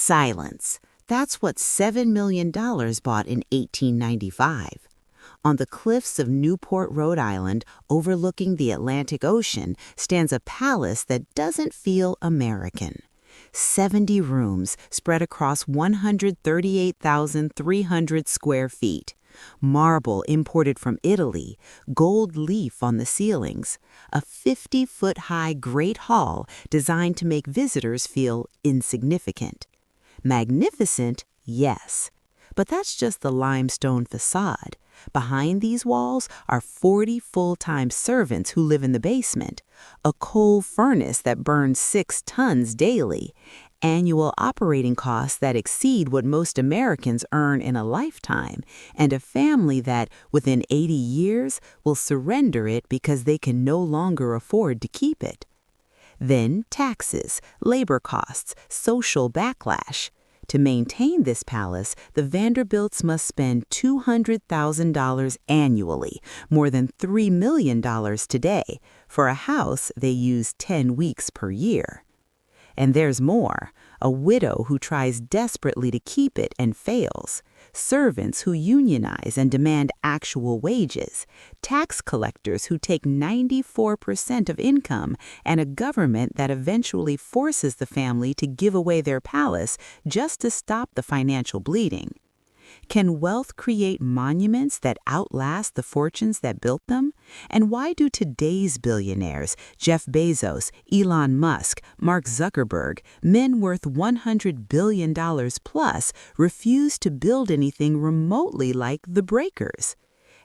Silence. That's what $7 million bought in 1895. On the cliffs of Newport, Rhode Island, overlooking the Atlantic Ocean, stands a palace that doesn't feel American. 70 rooms spread across 138,300 square feet. Marble imported from Italy, gold leaf on the ceilings, a 50-foot-high Great Hall designed to make visitors feel insignificant. Magnificent, yes, but that's just the limestone facade. Behind these walls are 40 full-time servants who live in the basement, a coal furnace that burns 6 tons daily, annual operating costs that exceed what most Americans earn in a lifetime, and a family that, within 80 years, will surrender it because they can no longer afford to keep it. Then taxes, labor costs, social backlash. To maintain this palace, the Vanderbilts must spend $200,000 annually, more than $3 million today. For a house, they use 10 weeks per year. And there's more. A widow who tries desperately to keep it and fails. Servants who unionize and demand actual wages. Tax collectors who take 94% of income, and a government that eventually forces the family to give away their palace just to stop the financial bleeding. Can wealth create monuments that outlast the fortunes that built them? And why do today's billionaires, Jeff Bezos, Elon Musk, Mark Zuckerberg, men worth $100 billion plus, refuse to build anything remotely like the breakers?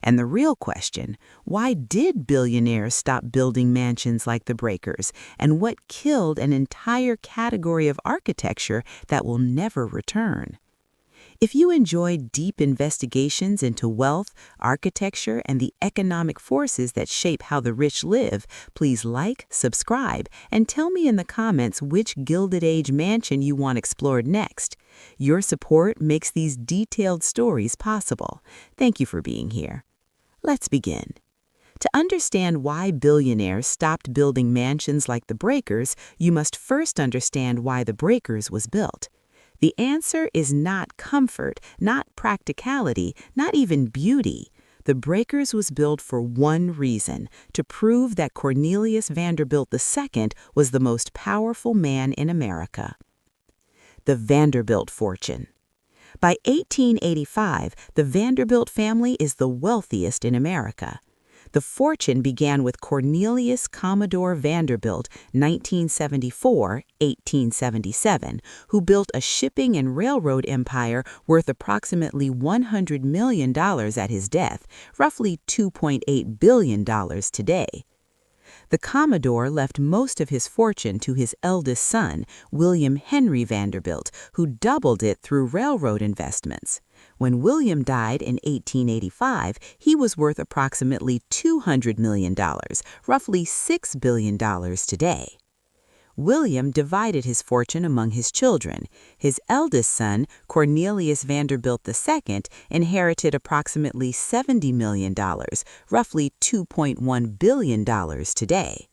And the real question, why did billionaires stop building mansions like the breakers? And what killed an entire category of architecture that will never return? If you enjoy deep investigations into wealth, architecture, and the economic forces that shape how the rich live, please like, subscribe, and tell me in the comments which Gilded Age mansion you want explored next. Your support makes these detailed stories possible. Thank you for being here. Let's begin. To understand why billionaires stopped building mansions like the breakers, you must first understand why the breakers was built. The answer is not comfort, not practicality, not even beauty. The breakers was built for one reason, to prove that Cornelius Vanderbilt II was the most powerful man in America. The Vanderbilt fortune. By 1885, the Vanderbilt family is the wealthiest in America. The fortune began with Cornelius Commodore Vanderbilt, 1974-1877, who built a shipping and railroad empire worth approximately $100 million at his death, roughly $2.8 billion today. The Commodore left most of his fortune to his eldest son, William Henry Vanderbilt, who doubled it through railroad investments. When William died in 1885, he was worth approximately $200 million, roughly $6 billion today. William divided his fortune among his children. His eldest son, Cornelius Vanderbilt II, inherited approximately $70 million, roughly $2.1 billion today.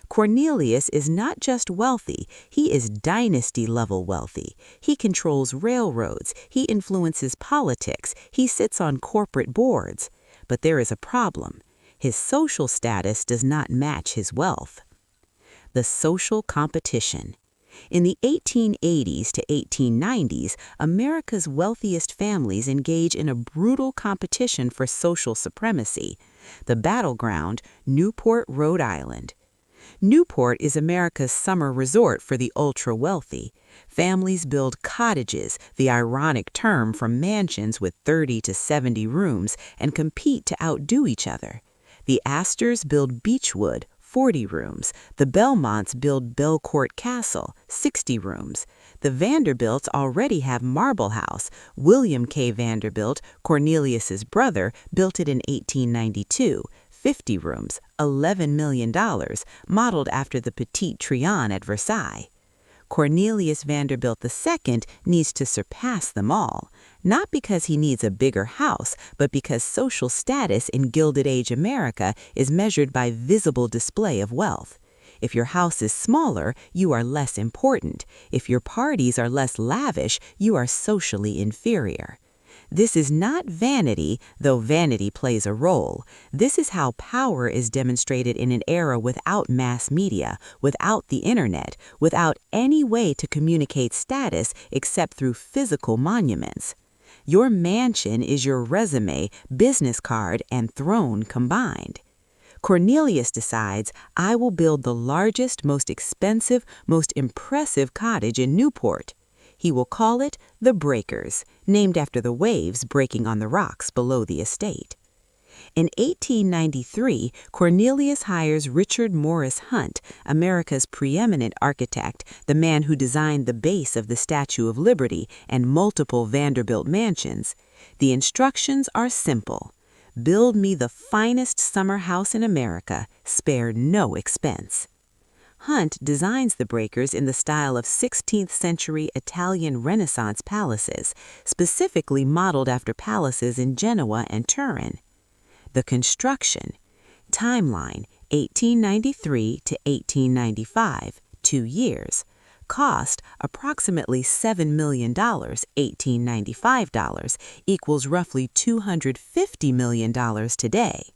Cornelius is not just wealthy, he is dynasty-level wealthy. He controls railroads, he influences politics, he sits on corporate boards. But there is a problem. His social status does not match his wealth. The social competition. In the 1880s to 1890s, America's wealthiest families engage in a brutal competition for social supremacy. The battleground, Newport, Rhode Island. Newport is America's summer resort for the ultra-wealthy. Families build cottages, the ironic term from mansions with 30 to 70 rooms, and compete to outdo each other. The Astors build Beechwood, 40 rooms. The Belmonts build Belcourt Castle, 60 rooms. The Vanderbilts already have Marble House. William K. Vanderbilt, Cornelius's brother, built it in 1892. 50 rooms, $11 million, modeled after the Petit Trianon at Versailles. Cornelius Vanderbilt II needs to surpass them all, not because he needs a bigger house, but because social status in Gilded Age America is measured by visible display of wealth. If your house is smaller, you are less important. If your parties are less lavish, you are socially inferior. This is not vanity, though vanity plays a role. This is how power is demonstrated in an era without mass media, without the internet, without any way to communicate status except through physical monuments. Your mansion is your resume, business card, and throne combined. Cornelius decides, I will build the largest, most expensive, most impressive cottage in Newport. He will call it the Breakers, named after the waves breaking on the rocks below the estate. In 1893, Cornelius hires Richard Morris Hunt, America's preeminent architect, the man who designed the base of the Statue of Liberty and multiple Vanderbilt mansions. The instructions are simple. Build me the finest summer house in America, spare no expense. Hunt designs the Breakers in the style of 16th-century Italian Renaissance palaces, specifically modeled after palaces in Genoa and Turin. The construction. Timeline, 1893 to 1895, 2 years. Cost, approximately $7 million, $1895, equals roughly $250 million today.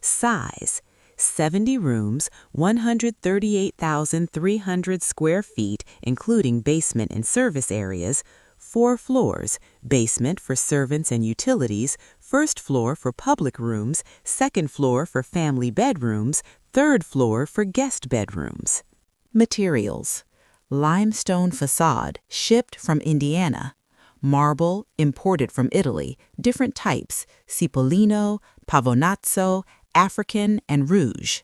Size. 70 rooms, 138,300 square feet, including basement and service areas, 4 floors, basement for servants and utilities, first floor for public rooms, second floor for family bedrooms, third floor for guest bedrooms. Materials. Limestone facade, shipped from Indiana. Marble, imported from Italy, different types, Cipollino, Pavonazzo, African, and Rouge.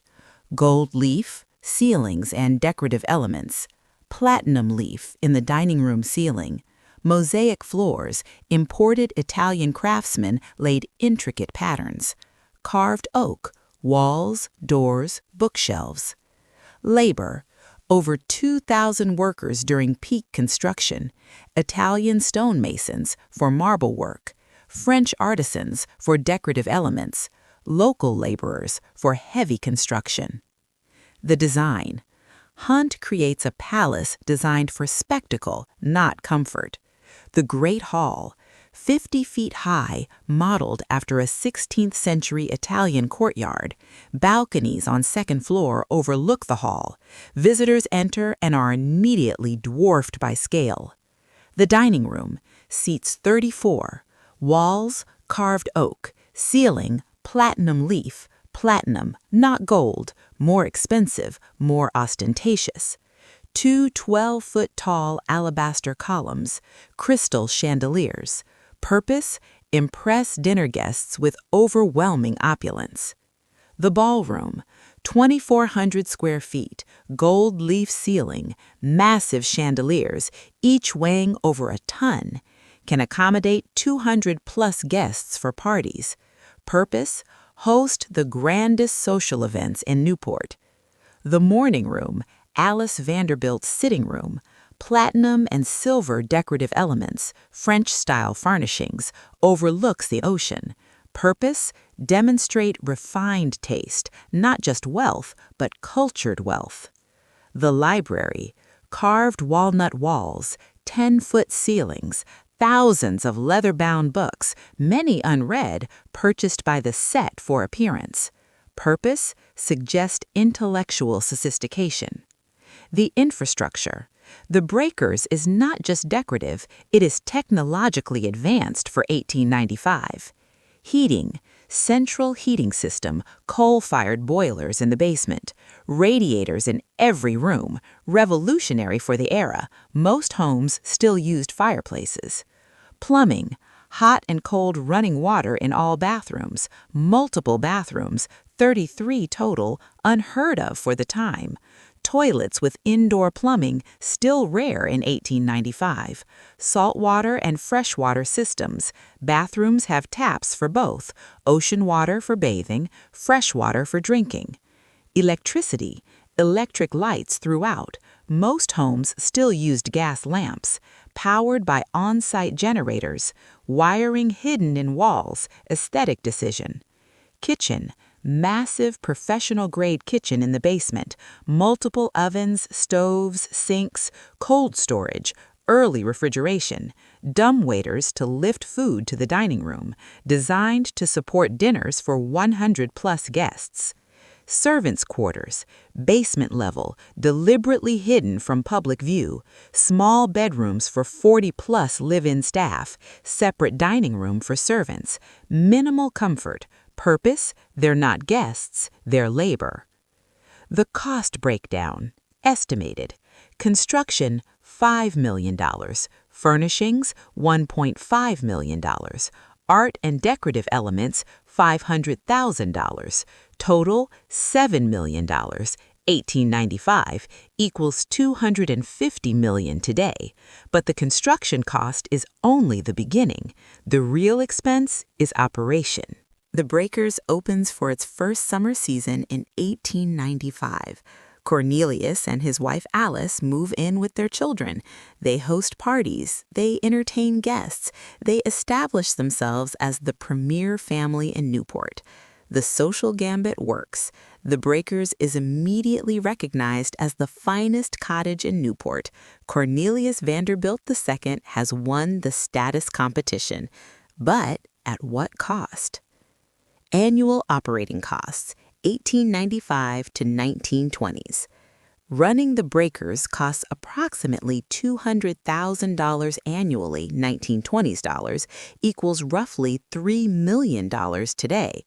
Gold leaf, ceilings and decorative elements. Platinum leaf in the dining room ceiling. Mosaic floors, imported Italian craftsmen laid intricate patterns. Carved oak, walls, doors, bookshelves. Labor, over 2,000 workers during peak construction. Italian stonemasons for marble work. French artisans for decorative elements. Local laborers for heavy construction. The design. Hunt creates a palace designed for spectacle, not comfort. The Great Hall, 50 feet high, modeled after a 16th-century Italian courtyard. Balconies on second floor overlook the hall. Visitors enter and are immediately dwarfed by scale. The dining room, seats 34. Walls, carved oak. Ceiling, platinum leaf, platinum, not gold, more expensive, more ostentatious. 2 12-foot-tall alabaster columns, crystal chandeliers. Purpose, impress dinner guests with overwhelming opulence. The ballroom, 2,400 square feet, gold leaf ceiling, massive chandeliers, each weighing over a ton, can accommodate 200-plus guests for parties. Purpose, host the grandest social events in Newport. The morning room, Alice Vanderbilt's sitting room, platinum and silver decorative elements, French-style furnishings, overlooks the ocean. Purpose, demonstrate refined taste, not just wealth, but cultured wealth. The library, carved walnut walls, 10-foot ceilings, thousands of leather-bound books, many unread, purchased by the set for appearance. Purpose, suggest intellectual sophistication. The infrastructure. The Breakers is not just decorative, it is technologically advanced for 1895. Heating, central heating system, coal-fired boilers in the basement, radiators in every room, revolutionary for the era. Most homes still used fireplaces. Plumbing, hot and cold running water in all bathrooms, multiple bathrooms, 33 total, unheard of for the time. Toilets with indoor plumbing, still rare in 1895. Saltwater and freshwater systems. Bathrooms have taps for both, ocean water for bathing, fresh water for drinking. Electricity, electric lights throughout. Most homes still used gas lamps, powered by on-site generators, wiring hidden in walls, aesthetic decision. Kitchen, Massive professional-grade kitchen in the basement, multiple ovens, stoves, sinks, cold storage, early refrigeration, dumbwaiters to lift food to the dining room, designed to support dinners for 100-plus guests. Servants' quarters, basement level, deliberately hidden from public view, small bedrooms for 40-plus live-in staff, separate dining room for servants, minimal comfort, purpose, they're not guests, they're labor. The cost breakdown, estimated. Construction, $5 million. Furnishings, $1.5 million. Art and decorative elements, $500,000. Total, $7 million. 1895 equals $250 million today. But the construction cost is only the beginning. The real expense is operation. The Breakers opens for its first summer season in 1895. Cornelius and his wife Alice move in with their children. They host parties. They entertain guests. They establish themselves as the premier family in Newport. The social gambit works. The Breakers is immediately recognized as the finest cottage in Newport. Cornelius Vanderbilt II has won the status competition. But at what cost? Annual operating costs, 1895 to 1920s. Running the Breakers costs approximately $200,000 annually, 1920s dollars, equals roughly $3 million today.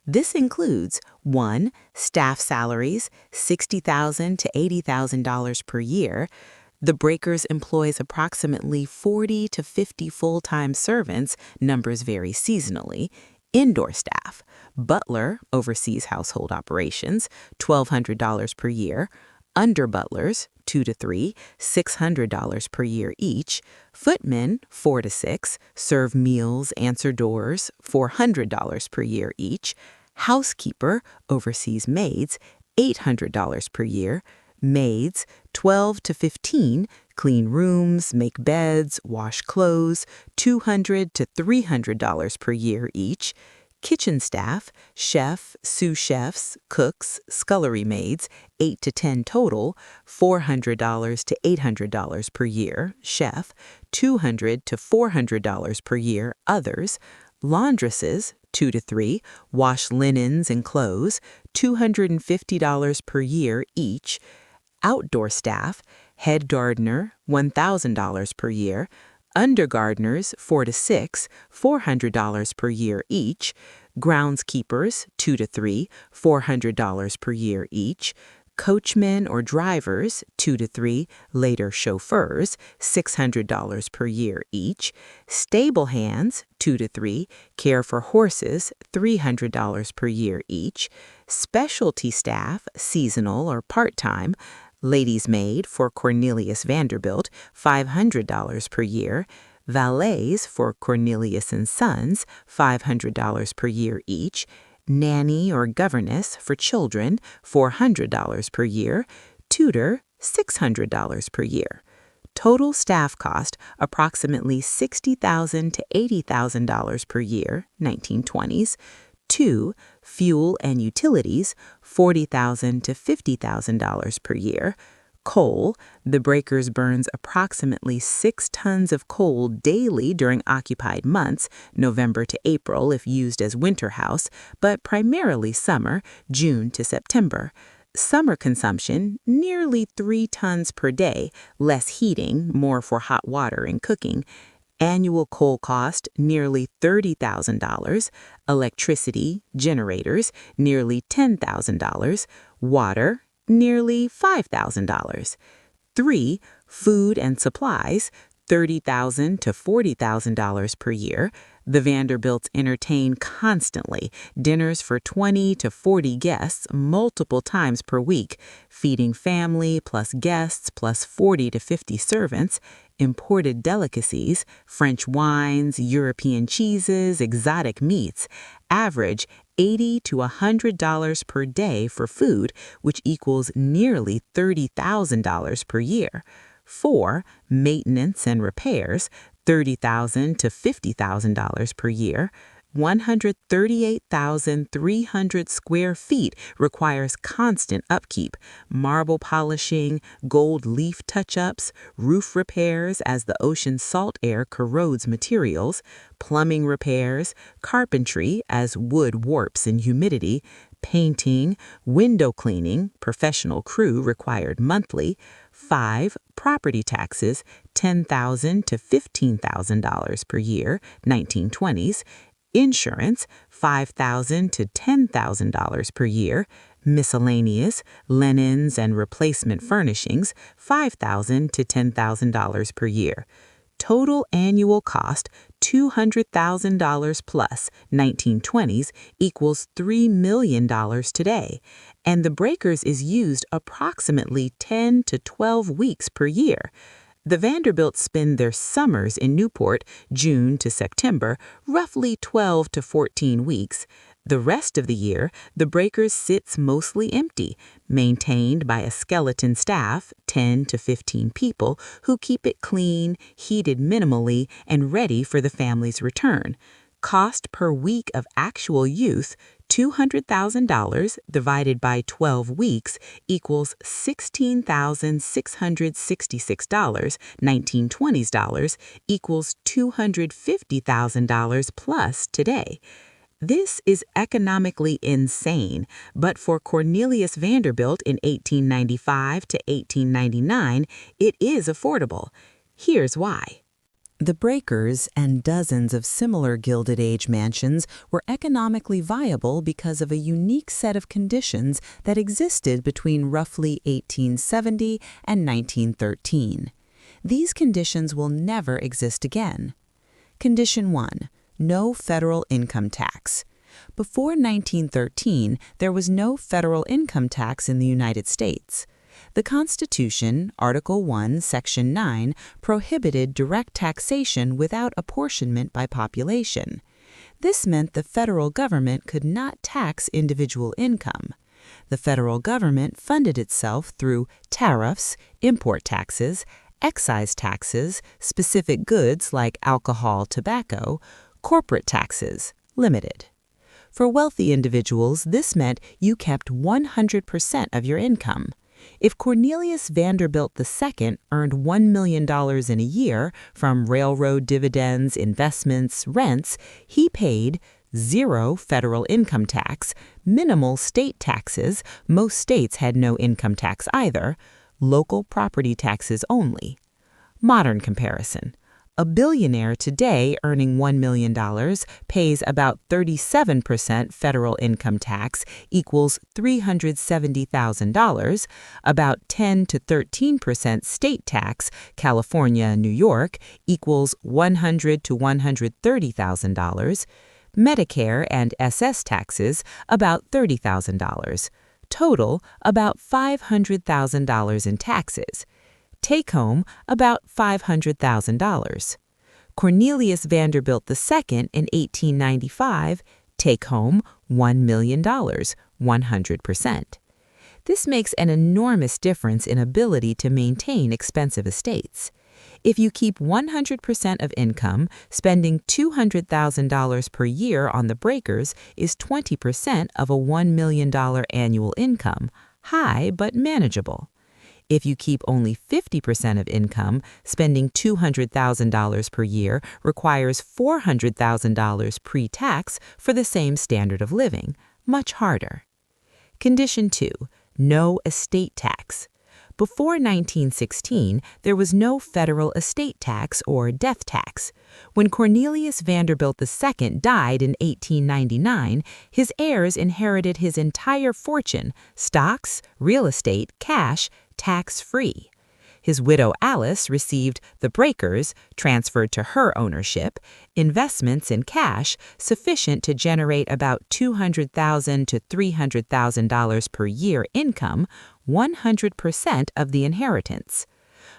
This includes 1. Staff salaries, $60,000 to $80,000 per year. The Breakers employs approximately 40 to 50 full-time servants, numbers vary seasonally. Indoor staff. Butler oversees household operations, $1,200 per year. Under butlers, 2 to 3, $600 per year each. Footmen, 4 to 6, serve meals, answer doors, $400 per year each. Housekeeper oversees maids, $800 per year. Maids, 12 to 15, clean rooms, make beds, wash clothes, $200 to $300 per year each. Kitchen staff, chef, sous chefs, cooks, scullery maids, 8 to 10 total, $400 to $800 per year, chef, $200 to $400 per year, others. Laundresses, 2 to 3, wash linens and clothes, $250 per year each. Outdoor staff, head gardener, $1,000 per year. Undergardeners, 4 to 6, $400 per year each. Groundskeepers, 2 to 3, $400 per year each. Coachmen or drivers, 2 to 3, later chauffeurs, $600 per year each. Stable hands, 2 to 3, care for horses, $300 per year each. Specialty staff, seasonal or part-time. Ladies' maid for Cornelius Vanderbilt, $500 per year. Valets for Cornelius and Sons, $500 per year each. Nanny or governess for children, $400 per year. Tutor, $600 per year. Total staff cost, approximately $60,000 to $80,000 per year, 1920s. 2. Fuel and utilities, $40,000 to $50,000 per year. Coal, the Breakers burns approximately 6 tons of coal daily during occupied months, November to April if used as winter house, but primarily summer, June to September. Summer consumption, nearly 3 tons per day, less heating, more for hot water and cooking. Annual coal cost, nearly $30,000. Electricity, generators, nearly $10,000. Water, nearly $5,000. 3. Food and supplies, $30,000 to $40,000 per year. The Vanderbilts entertain constantly, dinners for 20 to 40 guests multiple times per week, feeding family plus guests plus 40 to 50 servants, imported delicacies, French wines, European cheeses, exotic meats, average $80 to $100 per day for food, which equals nearly $30,000 per year. 4. Maintenance and repairs, $30,000 to $50,000 per year. 138,300 square feet requires constant upkeep, marble polishing, gold leaf touch-ups, roof repairs as the ocean's salt air corrodes materials, plumbing repairs, carpentry as wood warps in humidity, painting, window cleaning, professional crew required monthly. 5. Property taxes, $10,000 to $15,000 per year, 1920s. Insurance, $5,000 to $10,000 per year. Miscellaneous, linens and replacement furnishings, $5,000 to $10,000 per year. Total annual cost, $200,000 plus, 1920s, equals $3 million today, and the breakers is used approximately 10 to 12 weeks per year. The Vanderbilts spend their summers in Newport, June to September, roughly 12 to 14 weeks. The rest of the year, the breakers sits mostly empty, maintained by a skeleton staff, 10 to 15 people, who keep it clean, heated minimally, and ready for the family's return. Cost per week of actual use, $200,000 divided by 12 weeks equals $16,666, 1920s dollars, equals $250,000 plus today. This is economically insane, but for Cornelius Vanderbilt in 1895 to 1899, it is affordable. Here's why. The breakers and dozens of similar Gilded Age mansions were economically viable because of a unique set of conditions that existed between roughly 1870 and 1913. These conditions will never exist again. Condition 1. No federal income tax. Before 1913, there was no federal income tax in the United States. The Constitution, Article 1, Section 9, prohibited direct taxation without apportionment by population. This meant the federal government could not tax individual income. The federal government funded itself through tariffs, import taxes, excise taxes, specific goods like alcohol, tobacco, corporate taxes, limited. For wealthy individuals, this meant you kept 100% of your income. If Cornelius Vanderbilt II earned $1 million in a year from railroad dividends, investments, rents, he paid 0 federal income tax, minimal state taxes, most states had no income tax either, local property taxes only. Modern comparison. A billionaire today earning $1 million pays about 37% federal income tax equals $370,000, about 10 to 13% state tax, California and New York, equals $100,000 to $130,000, Medicare and SS taxes about $30,000, total about $500,000 in taxes. Take home about $500,000. Cornelius Vanderbilt II in 1895, take home $1 million, 100%. This makes an enormous difference in ability to maintain expensive estates. If you keep 100% of income, spending $200,000 per year on the breakers is 20% of a $1 million annual income, high but manageable. If you keep only 50% of income, spending $200,000 per year requires $400,000 pre-tax for the same standard of living, much harder. Condition 2. No estate tax. Before 1916, there was no federal estate tax or death tax. When Cornelius Vanderbilt II died in 1899, his heirs inherited his entire fortune, stocks, real estate, cash, tax-free. His widow Alice received the breakers, transferred to her ownership, investments in cash sufficient to generate about $200,000 to $300,000 per year income, 100% of the inheritance.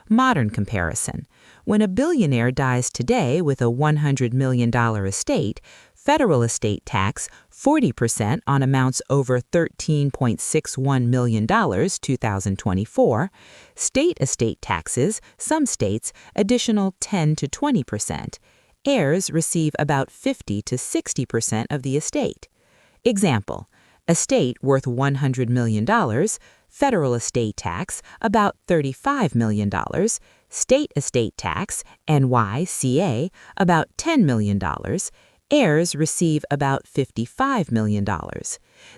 Modern comparison. When a billionaire dies today with a $100 million estate, federal estate tax 40% on amounts over $13.61 million 2024, state estate taxes, some states, additional 10 to 20%, heirs receive about 50 to 60% of the estate. Example, estate worth $100 million, federal estate tax about $35 million, state estate tax, NYCA, about $10 million, heirs receive about $55 million.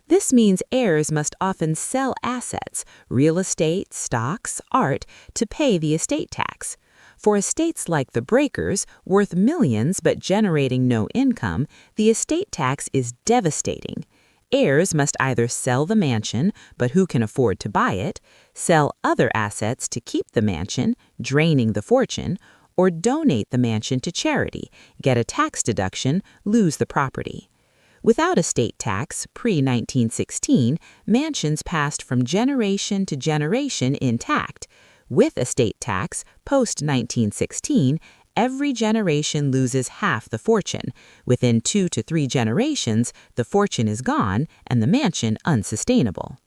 This means heirs must often sell assets, real estate, stocks, art, to pay the estate tax. For estates like the breakers, worth millions but generating no income, the estate tax is devastating. Heirs must either sell the mansion, but who can afford to buy it, sell other assets to keep the mansion, draining the fortune, or donate the mansion to charity, get a tax deduction, lose the property. Without estate tax, pre-1916, mansions passed from generation to generation intact. With estate tax, post-1916, every generation loses half the fortune. Within 2 to 3 generations, the fortune is gone and the mansion unsustainable.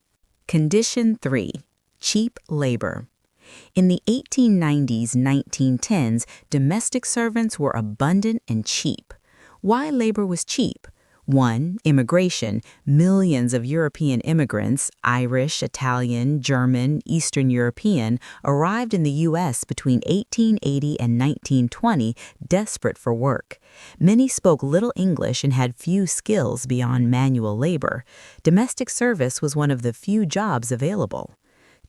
Condition 3. Cheap labor. In the 1890s-1910s, domestic servants were abundant and cheap. Why labor was cheap? 1. Immigration. Millions of European immigrants, Irish, Italian, German, Eastern European, arrived in the U.S. between 1880 and 1920, desperate for work. Many spoke little English and had few skills beyond manual labor. Domestic service was one of the few jobs available.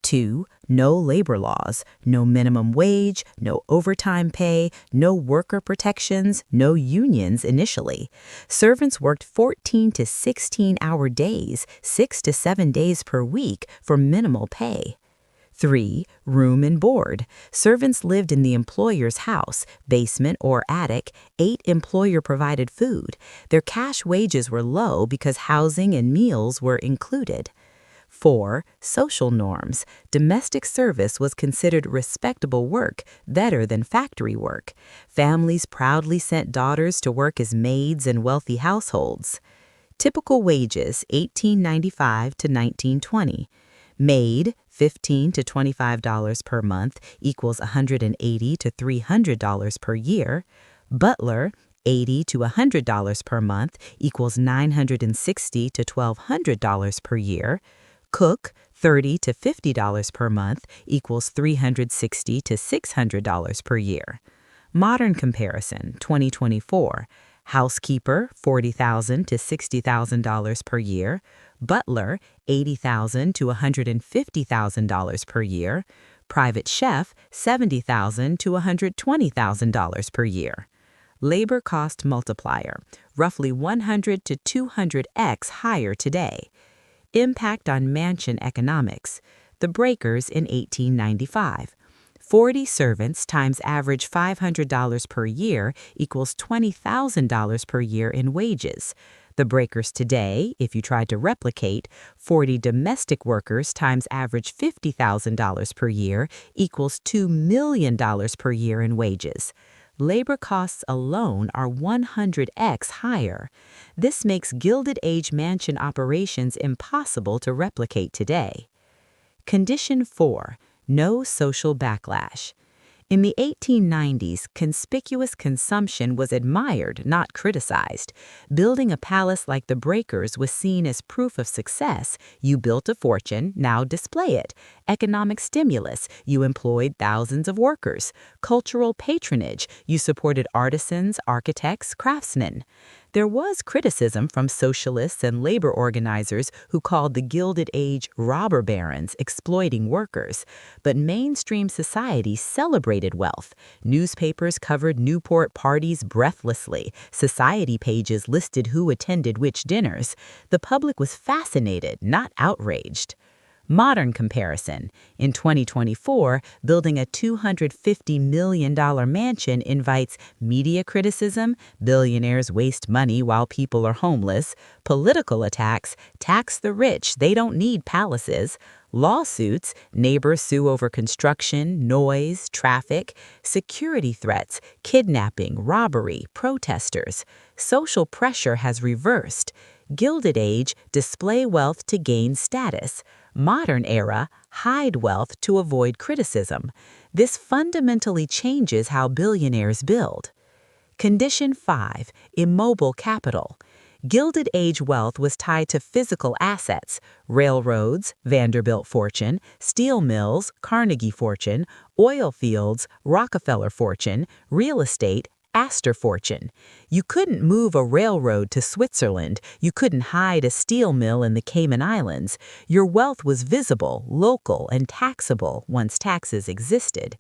2. No labor laws, no minimum wage, no overtime pay, no worker protections, no unions initially. Servants worked 14 to 16-hour days, 6 to 7 days per week for minimal pay. 3. Room and board. Servants lived in the employer's house, basement, or attic, ate employer-provided food. Their cash wages were low because housing and meals were included. 4. Social norms. Domestic service was considered respectable work, better than factory work. Families proudly sent daughters to work as maids in wealthy households. Typical wages, 1895 to 1920. Maid, $15 to $25 per month, equals $180 to $300 per year. Butler, $80 to $100 per month, equals $960 to $1,200 per year. Cook, $30 to $50 per month, equals $360 to $600 per year. Modern comparison, 2024. Housekeeper, $40,000 to $60,000 per year. Butler, $80,000 to $150,000 per year. Private chef, $70,000 to $120,000 per year. Labor cost multiplier, roughly 100 to 200x higher today. Impact on mansion economics. The breakers in 1895. 40 servants times average $500 per year equals $20,000 per year in wages. The breakers today, if you tried to replicate, 40 domestic workers times average $50,000 per year equals $2 million per year in wages. Labor costs alone are 100x higher. This makes Gilded Age mansion operations impossible to replicate today. Condition 4. No social backlash. In the 1890s, conspicuous consumption was admired, not criticized. Building a palace like the breakers was seen as proof of success. You built a fortune, now display it. Economic stimulus, you employed thousands of workers. Cultural patronage, you supported artisans, architects, craftsmen. There was criticism from socialists and labor organizers who called the Gilded Age robber barons exploiting workers. But mainstream society celebrated wealth. Newspapers covered Newport parties breathlessly. Society pages listed who attended which dinners. The public was fascinated, not outraged. Modern comparison. In 2024, building a $250 million mansion invites media criticism, billionaires waste money while people are homeless, political attacks, tax the rich, they don't need palaces, lawsuits, neighbors sue over construction, noise, traffic, security threats, kidnapping, robbery, protesters. Social pressure has reversed. Gilded Age, display wealth to gain status. Modern era, hide wealth to avoid criticism. This fundamentally changes how billionaires build. Condition 5. Immobile capital. Gilded Age wealth was tied to physical assets: railroads, Vanderbilt fortune, steel mills, Carnegie fortune, oil fields, Rockefeller fortune, real estate, Astor fortune. You couldn't move a railroad to Switzerland. You couldn't hide a steel mill in the Cayman Islands. Your wealth was visible, local, and taxable once taxes existed.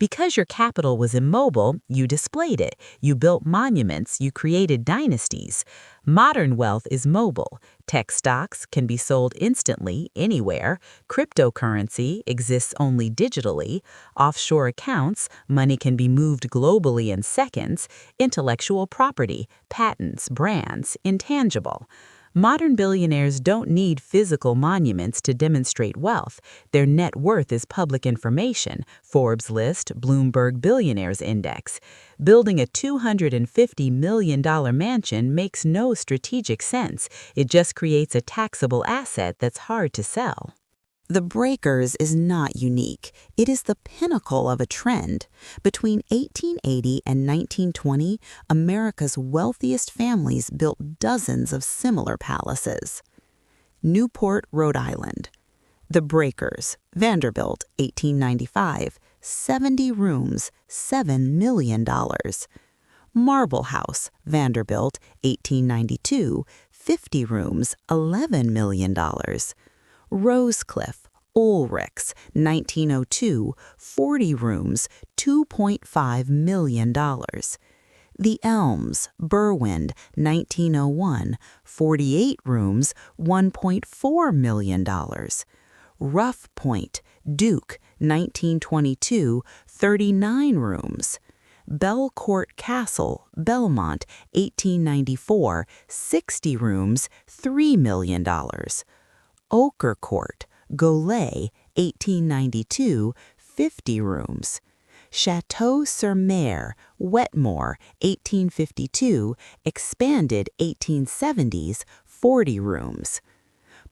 Because your capital was immobile, you displayed it. You built monuments, you created dynasties. Modern wealth is mobile. Tech stocks can be sold instantly, anywhere. Cryptocurrency exists only digitally. Offshore accounts, money can be moved globally in seconds. Intellectual property, patents, brands, intangible. Modern billionaires don't need physical monuments to demonstrate wealth. Their net worth is public information: Forbes list, Bloomberg Billionaires Index. Building a $250 million mansion makes no strategic sense. It just creates a taxable asset that's hard to sell. The Breakers is not unique. It is the pinnacle of a trend. Between 1880 and 1920, America's wealthiest families built dozens of similar palaces. Newport, Rhode Island. The Breakers, Vanderbilt, 1895, 70 rooms, $7 million. Marble House, Vanderbilt, 1892, 50 rooms, $11 million. Rosecliff, Ulrichs, 1902, 40 rooms, $2.5 million. The Elms, Berwind, 1901, 48 rooms, $1.4 million. Rough Point, Duke, 1922, 39 rooms. Belcourt Castle, Belmont, 1894, 60 rooms, $3 million. Ochre Court, Golay, 1892, 50 rooms. Château-sur-Mer, Wetmore, 1852, expanded 1870s, 40 rooms.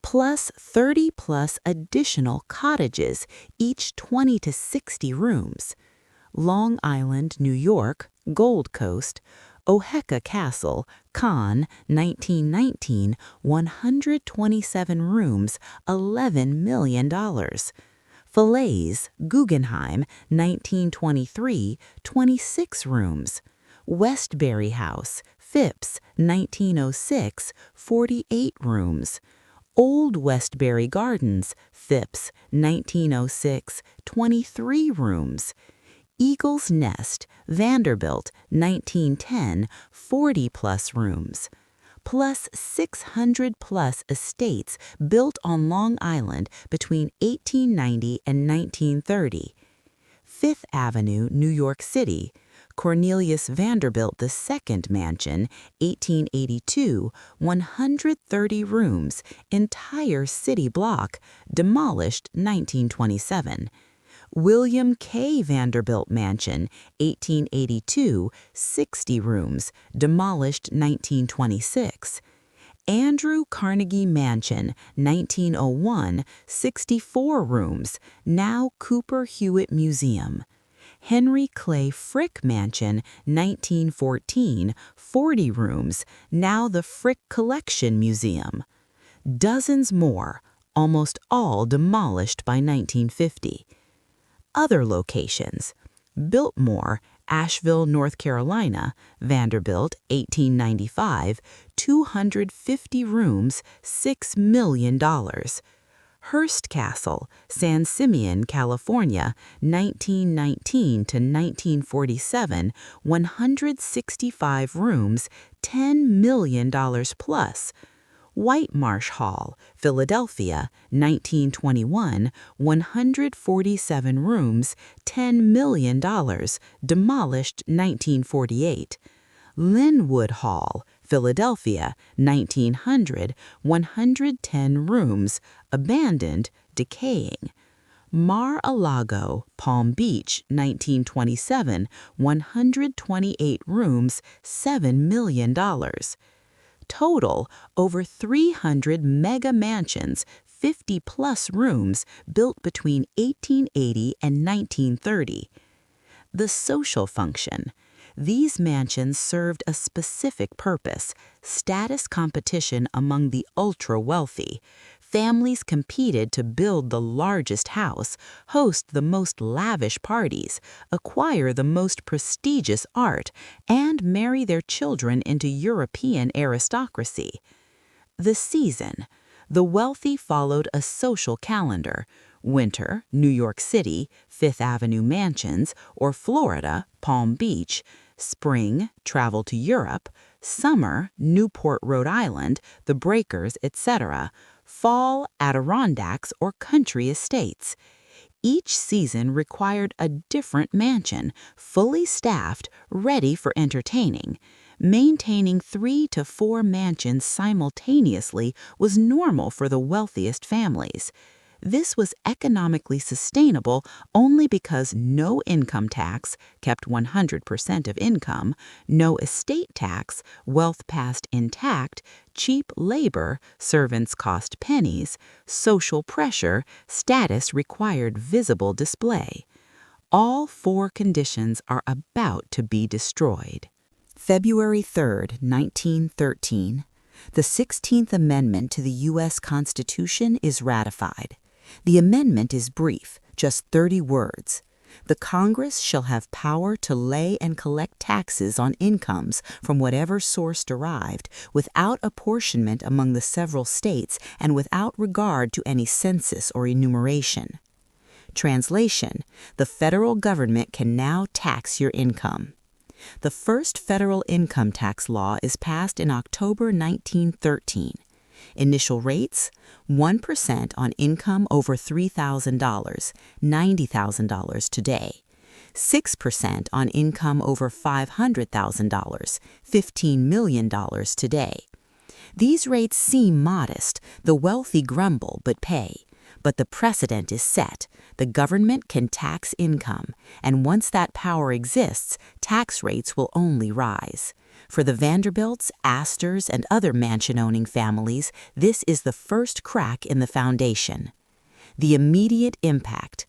Plus 30+ additional cottages, each 20 to 60 rooms. Long Island, New York, Gold Coast, Oheka Castle, Cannes, 1919, 127 rooms, $11 million. Falaise, Guggenheim, 1923, 26 rooms. Westbury House, Phipps, 1906, 48 rooms. Old Westbury Gardens, Phipps, 1906, 23 rooms. Eagle's Nest, Vanderbilt, 1910, 40+ rooms. Plus 600+ estates built on Long Island between 1890 and 1930. Fifth Avenue, New York City, Cornelius Vanderbilt II Mansion, 1882, 130 rooms, entire city block, demolished 1927. William K. Vanderbilt Mansion, 1882, 60 rooms, demolished 1926. Andrew Carnegie Mansion, 1901, 64 rooms, now Cooper Hewitt Museum. Henry Clay Frick Mansion, 1914, 40 rooms, now the Frick Collection Museum. Dozens more, almost all demolished by 1950. Other locations: Biltmore, Asheville, North Carolina, Vanderbilt, 1895, 250 rooms, $6 million. Hearst Castle, San Simeon, California, 1919 to 1947, 165 rooms, $10 million plus. Whitemarsh Hall, Philadelphia, 1921, 147 rooms, $10 million, demolished 1948. Linwood Hall, Philadelphia, 1900, 110 rooms, abandoned, decaying. Mar-a-Lago, Palm Beach, 1927, 128 rooms, $7 million. Total, over 300 mega mansions, 50+ rooms, built between 1880 and 1930. The social function. These mansions served a specific purpose: status competition among the ultra-wealthy. Families competed to build the largest house, host the most lavish parties, acquire the most prestigious art, and marry their children into European aristocracy. The season. The wealthy followed a social calendar. Winter, New York City, Fifth Avenue mansions, or Florida, Palm Beach. Spring, travel to Europe. Summer, Newport, Rhode Island, the Breakers, etc. Fall, Adirondacks, or country estates. Each season required a different mansion, fully staffed, ready for entertaining. Maintaining 3 to 4 mansions simultaneously was normal for the wealthiest families. This was economically sustainable only because no income tax kept 100% of income, no estate tax, wealth passed intact, cheap labor, servants cost pennies, social pressure, status required visible display. All 4 conditions are about to be destroyed. February 3, 1913. The 16th Amendment to the U.S. Constitution is ratified. The amendment is brief, just 30 words. The Congress shall have power to lay and collect taxes on incomes from whatever source derived, without apportionment among the several states and without regard to any census or enumeration. Translation: the federal government can now tax your income. The first federal income tax law is passed in October 1913. Initial rates: 1% on income over $3,000, $90,000 today. 6% on income over $500,000, $15 million today. These rates seem modest, the wealthy grumble but pay. But the precedent is set. The government can tax income, and once that power exists, tax rates will only rise. For the Vanderbilts, Astors, and other mansion-owning families, this is the first crack in the foundation. The immediate impact.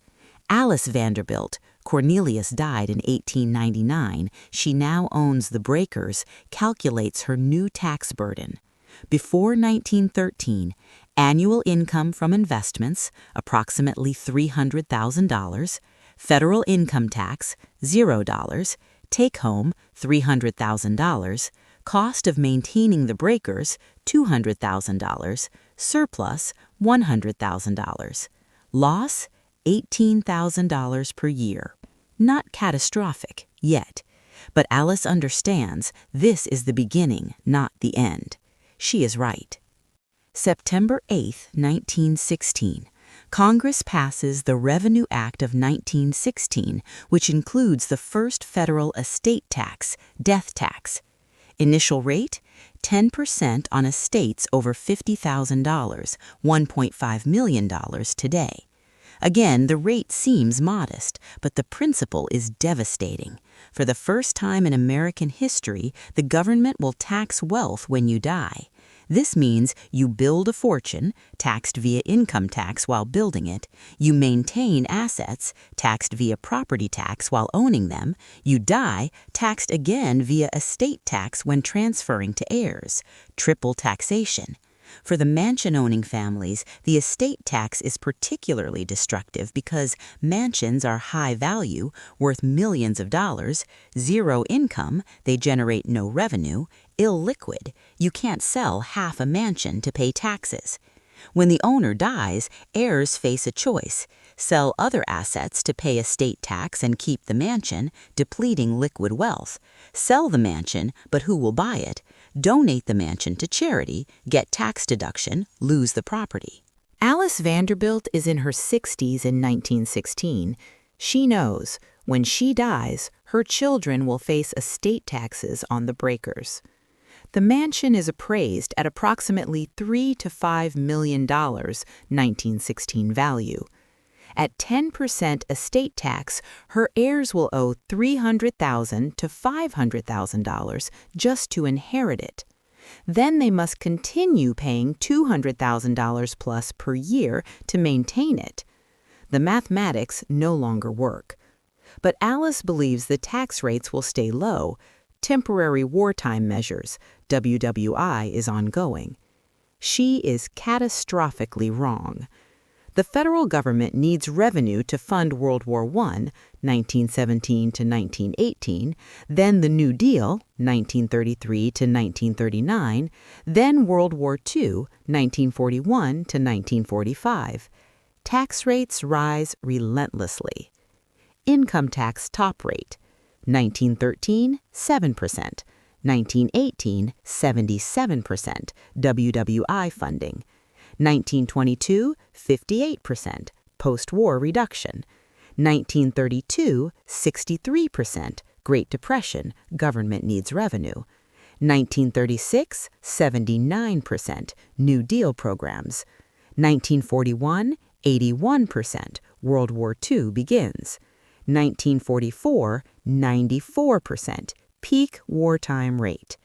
Alice Vanderbilt, Cornelius died in 1899, she now owns the Breakers, calculates her new tax burden. Before 1913, annual income from investments, approximately $300,000, federal income tax, $0, take-home, $300,000, cost of maintaining the Breakers, $200,000, surplus, $100,000, loss, $18,000 per year. Not catastrophic, yet. But Alice understands this is the beginning, not the end. She is right. September 8, 1916. Congress passes the Revenue Act of 1916, which includes the first federal estate tax, death tax. Initial rate: 10% on estates over $50,000, $1.5 million today. Again, the rate seems modest, but the principle is devastating. For the first time in American history, the government will tax wealth when you die. This means you build a fortune, taxed via income tax while building it, you maintain assets, taxed via property tax while owning them, you die, taxed again via estate tax when transferring to heirs. Triple taxation. For the mansion-owning families, the estate tax is particularly destructive because mansions are high value, worth millions of dollars, zero income, they generate no revenue, illiquid, you can't sell half a mansion to pay taxes. When the owner dies, heirs face a choice: sell other assets to pay estate tax and keep the mansion, depleting liquid wealth; sell the mansion, but who will buy it? Donate the mansion to charity, get tax deduction, lose the property. Alice Vanderbilt is in her 60s in 1916. She knows, when she dies, her children will face estate taxes on the Breakers. The mansion is appraised at approximately $3 to $5 million, 1916 value. At 10% estate tax, her heirs will owe $300,000 to $500,000 just to inherit it. Then they must continue paying $200,000 plus per year to maintain it. The mathematics no longer work. but Alice believes the tax rates will stay low. Temporary wartime measures, WWI, is ongoing. She is catastrophically wrong. The federal government needs revenue to fund World War I, 1917 to 1918, then the New Deal, 1933 to 1939, then World War II, 1941 to 1945. Tax rates rise relentlessly. Income tax top rate, 1913, 7%, 1918, 77%, WWI funding. 1922, 58%, post-war reduction. 1932, 63%, Great Depression, government needs revenue. 1936, 79%, New Deal programs. 1941, 81%, World War II begins. 1944, 94%, peak wartime rate.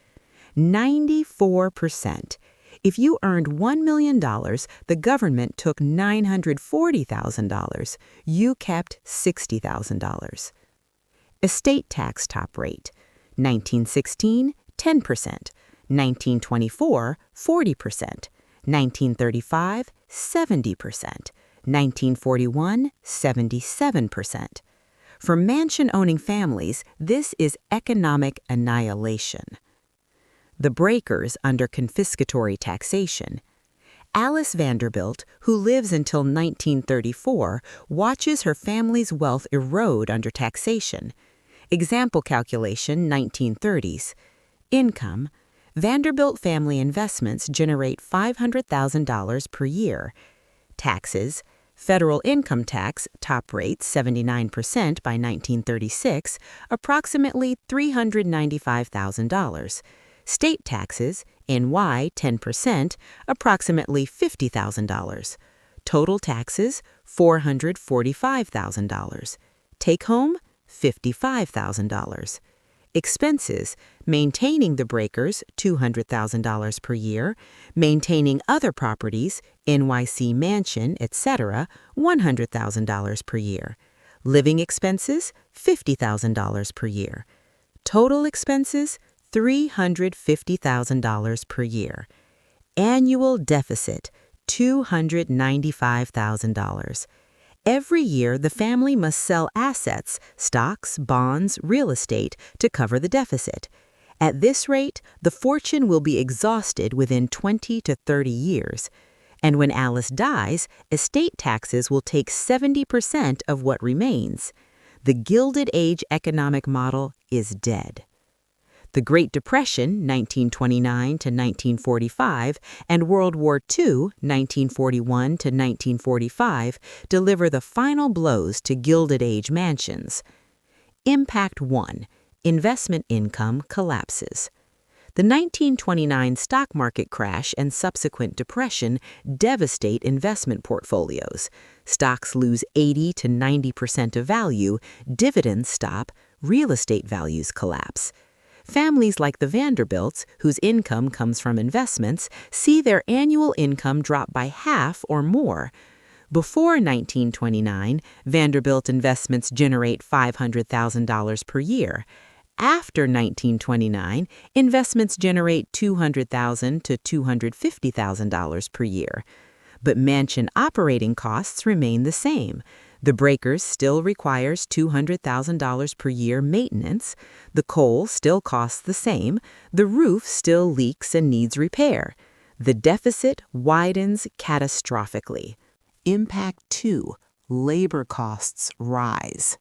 94%. If you earned $1 million, the government took $940,000. You kept $60,000. Estate tax top rate, 1916, 10%, 1924, 40%, 1935, 70%, 1941, 77%. For mansion-owning families, this is economic annihilation. The breakers under confiscatory taxation. Alice Vanderbilt, who lives until 1934, watches her family's wealth erode under taxation. Example calculation, 1930s. Income. Vanderbilt family investments generate $500,000 per year. Taxes. Federal income tax, top rate 79% by 1936, approximately $395,000. State taxes, NY 10%, approximately $50,000. Total taxes, $445,000. Take home, $55,000. Expenses, maintaining the breakers, $200,000 per year, maintaining other properties, NYC mansion, etc., $100,000 per year. Living expenses, $50,000 per year. Total expenses, $350,000 per year. Annual deficit, $295,000. Every year, the family must sell assets, stocks, bonds, real estate, to cover the deficit. At this rate, the fortune will be exhausted within 20 to 30 years. And when Alice dies, estate taxes will take 70% of what remains. The Gilded Age economic model is dead. The Great Depression, 1929 to 1945, and World War II, 1941 to 1945, deliver the final blows to Gilded Age mansions. Impact 1. Investment income collapses. The 1929 stock market crash and subsequent depression devastate investment portfolios. Stocks lose 80 to 90% of value, dividends stop, real estate values collapse. Families like the Vanderbilts, whose income comes from investments, see their annual income drop by half or more. Before 1929, Vanderbilt investments generate $500,000 per year. After 1929, investments generate $200,000 to $250,000 per year. But mansion operating costs remain the same. The breakers still requires $200,000 per year maintenance. The coal still costs the same. The roof still leaks and needs repair. The deficit widens catastrophically. Impact 2. Labor costs rise.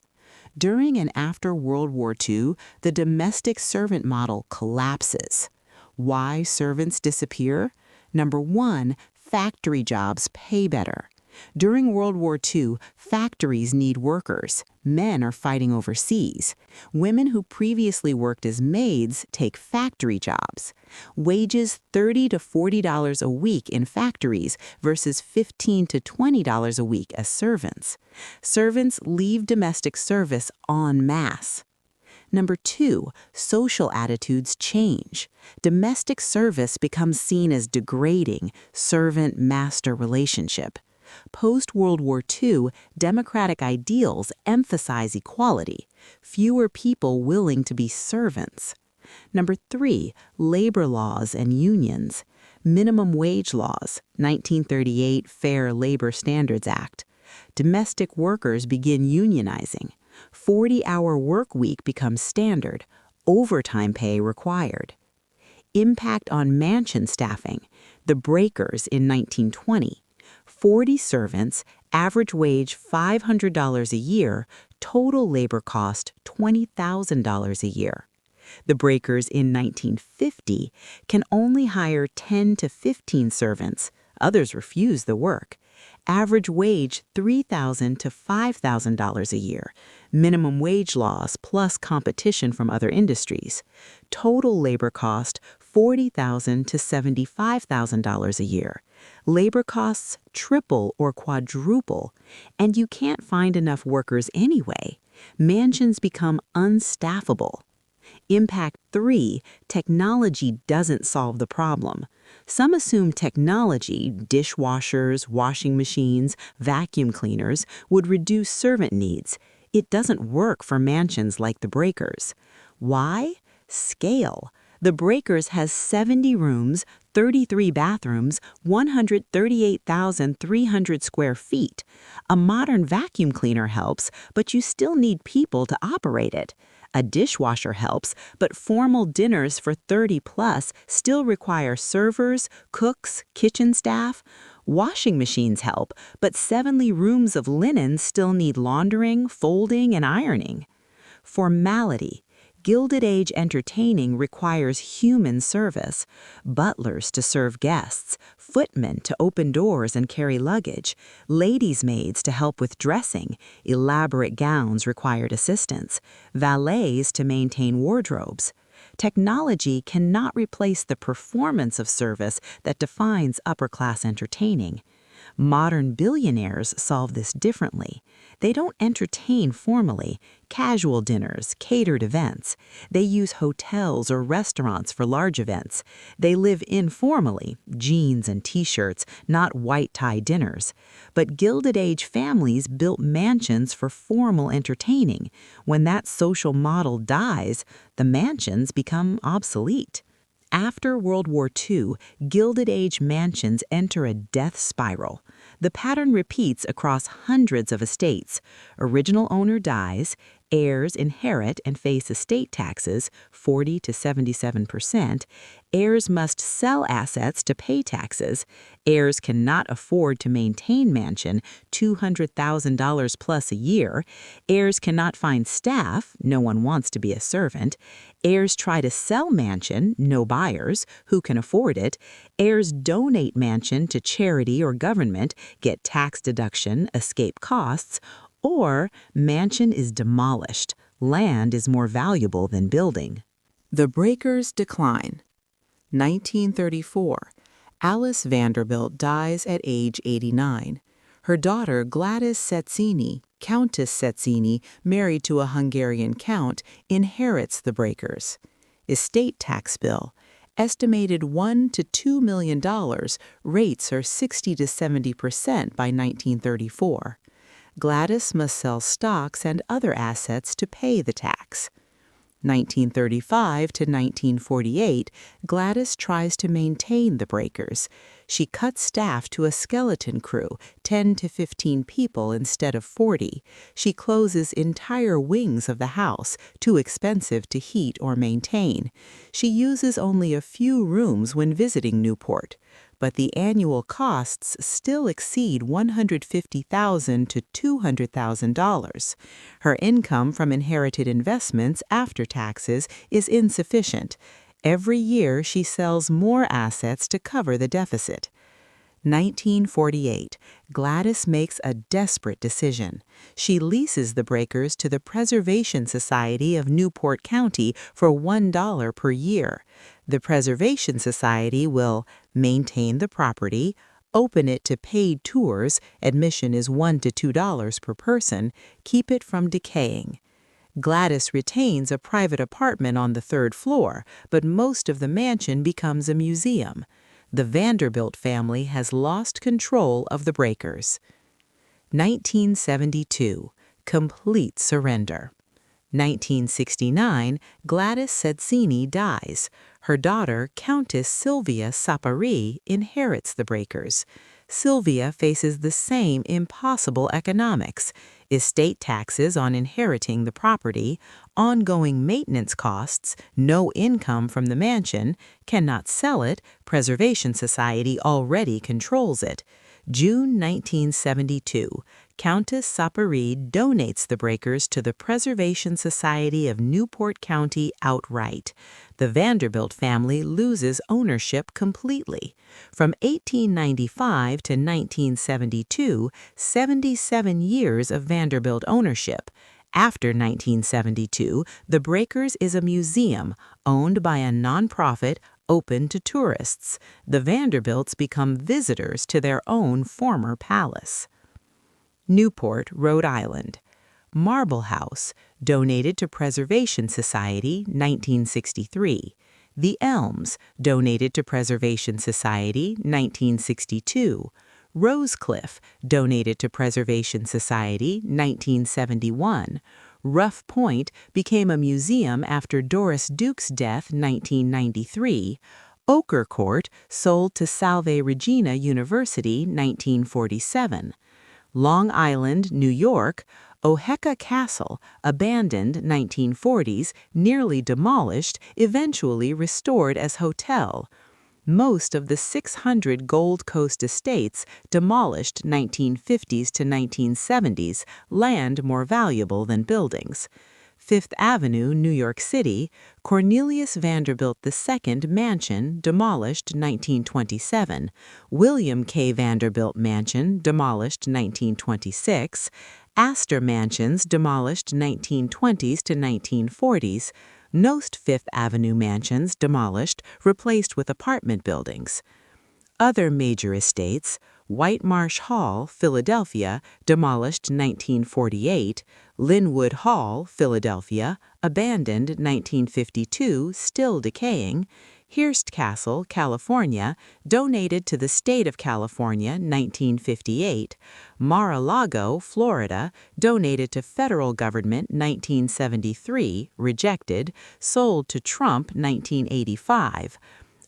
During and after World War II, the domestic servant model collapses. Why servants disappear? Number 1, factory jobs pay better. During World War II, factories need workers. Men are fighting overseas. Women who previously worked as maids take factory jobs. Wages $30 to $40 a week in factories versus $15 to $20 a week as servants. Servants leave domestic service en masse. Number 2, social attitudes change. Domestic service becomes seen as degrading, servant-master relationship. Post-World War II, democratic ideals emphasize equality, fewer people willing to be servants. Number 3, labor laws and unions. Minimum wage laws, 1938 Fair Labor Standards Act. Domestic workers begin unionizing. 40-hour work week becomes standard. Overtime pay required. Impact on mansion staffing. The breakers in 1920. 40 servants, average wage $500 a year, total labor cost $20,000 a year. The breakers in 1950 can only hire 10 to 15 servants. Others refuse the work. Average wage $3,000 to $5,000 a year. Minimum wage laws plus competition from other industries. Total labor cost $40,000 to $75,000 a year. Labor costs triple or quadruple, and you can't find enough workers anyway. Mansions become unstaffable. Impact 3, technology doesn't solve the problem. Some assume technology, dishwashers, washing machines, vacuum cleaners, would reduce servant needs. It doesn't work for mansions like the breakers. Why? Scale. The breakers has 70 rooms, 33 bathrooms, 138,300 square feet. A modern vacuum cleaner helps, but you still need people to operate it. A dishwasher helps, but formal dinners for 30+ still require servers, cooks, kitchen staff. Washing machines help, but 70 rooms of linen still need laundering, folding, and ironing. Formality. Gilded Age entertaining requires human service. Butlers to serve guests, footmen to open doors and carry luggage, ladies' maids to help with dressing, elaborate gowns required assistance, valets to maintain wardrobes. Technology cannot replace the performance of service that defines upper-class entertaining. Modern billionaires solve this differently. They don't entertain formally, casual dinners, catered events. They use hotels or restaurants for large events. They live informally, jeans and t-shirts, not white-tie dinners. But Gilded Age families built mansions for formal entertaining. When that social model dies, the mansions become obsolete. After World War II, Gilded Age mansions enter a death spiral. The pattern repeats across hundreds of estates. Original owner dies, heirs inherit and face estate taxes, 40 to 77%. Heirs must sell assets to pay taxes. Heirs cannot afford to maintain mansion, $200,000 plus a year. Heirs cannot find staff, no one wants to be a servant. Heirs try to sell mansion, no buyers, who can afford it. Heirs donate mansion to charity or government, get tax deduction, escape costs. Or mansion is demolished. Land is more valuable than building. The breakers decline. 1934. Alice Vanderbilt dies at age 89. Her daughter Gladys Setzini, Countess Setzini, married to a Hungarian count, inherits the breakers. Estate tax bill. Estimated $1 to $2 million, rates are 60 to 70% by 1934. Gladys must sell stocks and other assets to pay the tax. 1935 to 1948, Gladys tries to maintain the breakers. She cuts staff to a skeleton crew, 10 to 15 people instead of 40. She closes entire wings of the house, too expensive to heat or maintain. She uses only a few rooms when visiting Newport. But the annual costs still exceed $150,000 to $200,000. Her income from inherited investments after taxes is insufficient. Every year she sells more assets to cover the deficit. 1948, Gladys makes a desperate decision. She leases the breakers to the Preservation Society of Newport County for $1 per year. The Preservation Society will maintain the property, open it to paid tours, admission is $1 to $2 per person, keep it from decaying. Gladys retains a private apartment on the 3rd floor, but most of the mansion becomes a museum. The Vanderbilt family has lost control of the breakers. 1972, complete surrender. 1969, Gladys Sezzini dies. Her daughter, Countess Sylvia Sapari, inherits the breakers. Sylvia faces the same impossible economics: estate taxes on inheriting the property, ongoing maintenance costs, no income from the mansion, cannot sell it, Preservation Society already controls it. June 1972, Countess Sapari donates the breakers to the Preservation Society of Newport County outright. The Vanderbilt family loses ownership completely. From 1895 to 1972, 77 years of Vanderbilt ownership. After 1972, the breakers is a museum owned by a nonprofit open to tourists. The Vanderbilts become visitors to their own former palace. Newport, Rhode Island. Marble House, donated to Preservation Society, 1963. The Elms, donated to Preservation Society, 1962. Rosecliff, donated to Preservation Society, 1971. Rough Point became a museum after Doris Duke's death, 1993. Ochre Court sold to Salve Regina University, 1947. Long Island, New York, Oheka Castle, abandoned 1940s, nearly demolished, eventually restored as hotel. Most of the 600 Gold Coast estates demolished 1950s to 1970s, land more valuable than buildings. Fifth Avenue, New York City, Cornelius Vanderbilt II Mansion, demolished 1927, William K. Vanderbilt Mansion, demolished 1926, Astor Mansions, demolished 1920s to 1940s, Most Fifth Avenue mansions demolished, replaced with apartment buildings. Other major estates: White Marsh Hall, Philadelphia, demolished 1948, Linwood Hall, Philadelphia, abandoned 1952, still decaying, Hearst Castle, California, donated to the state of California 1958, Mar-a-Lago, Florida, donated to federal government 1973, rejected, sold to Trump 1985.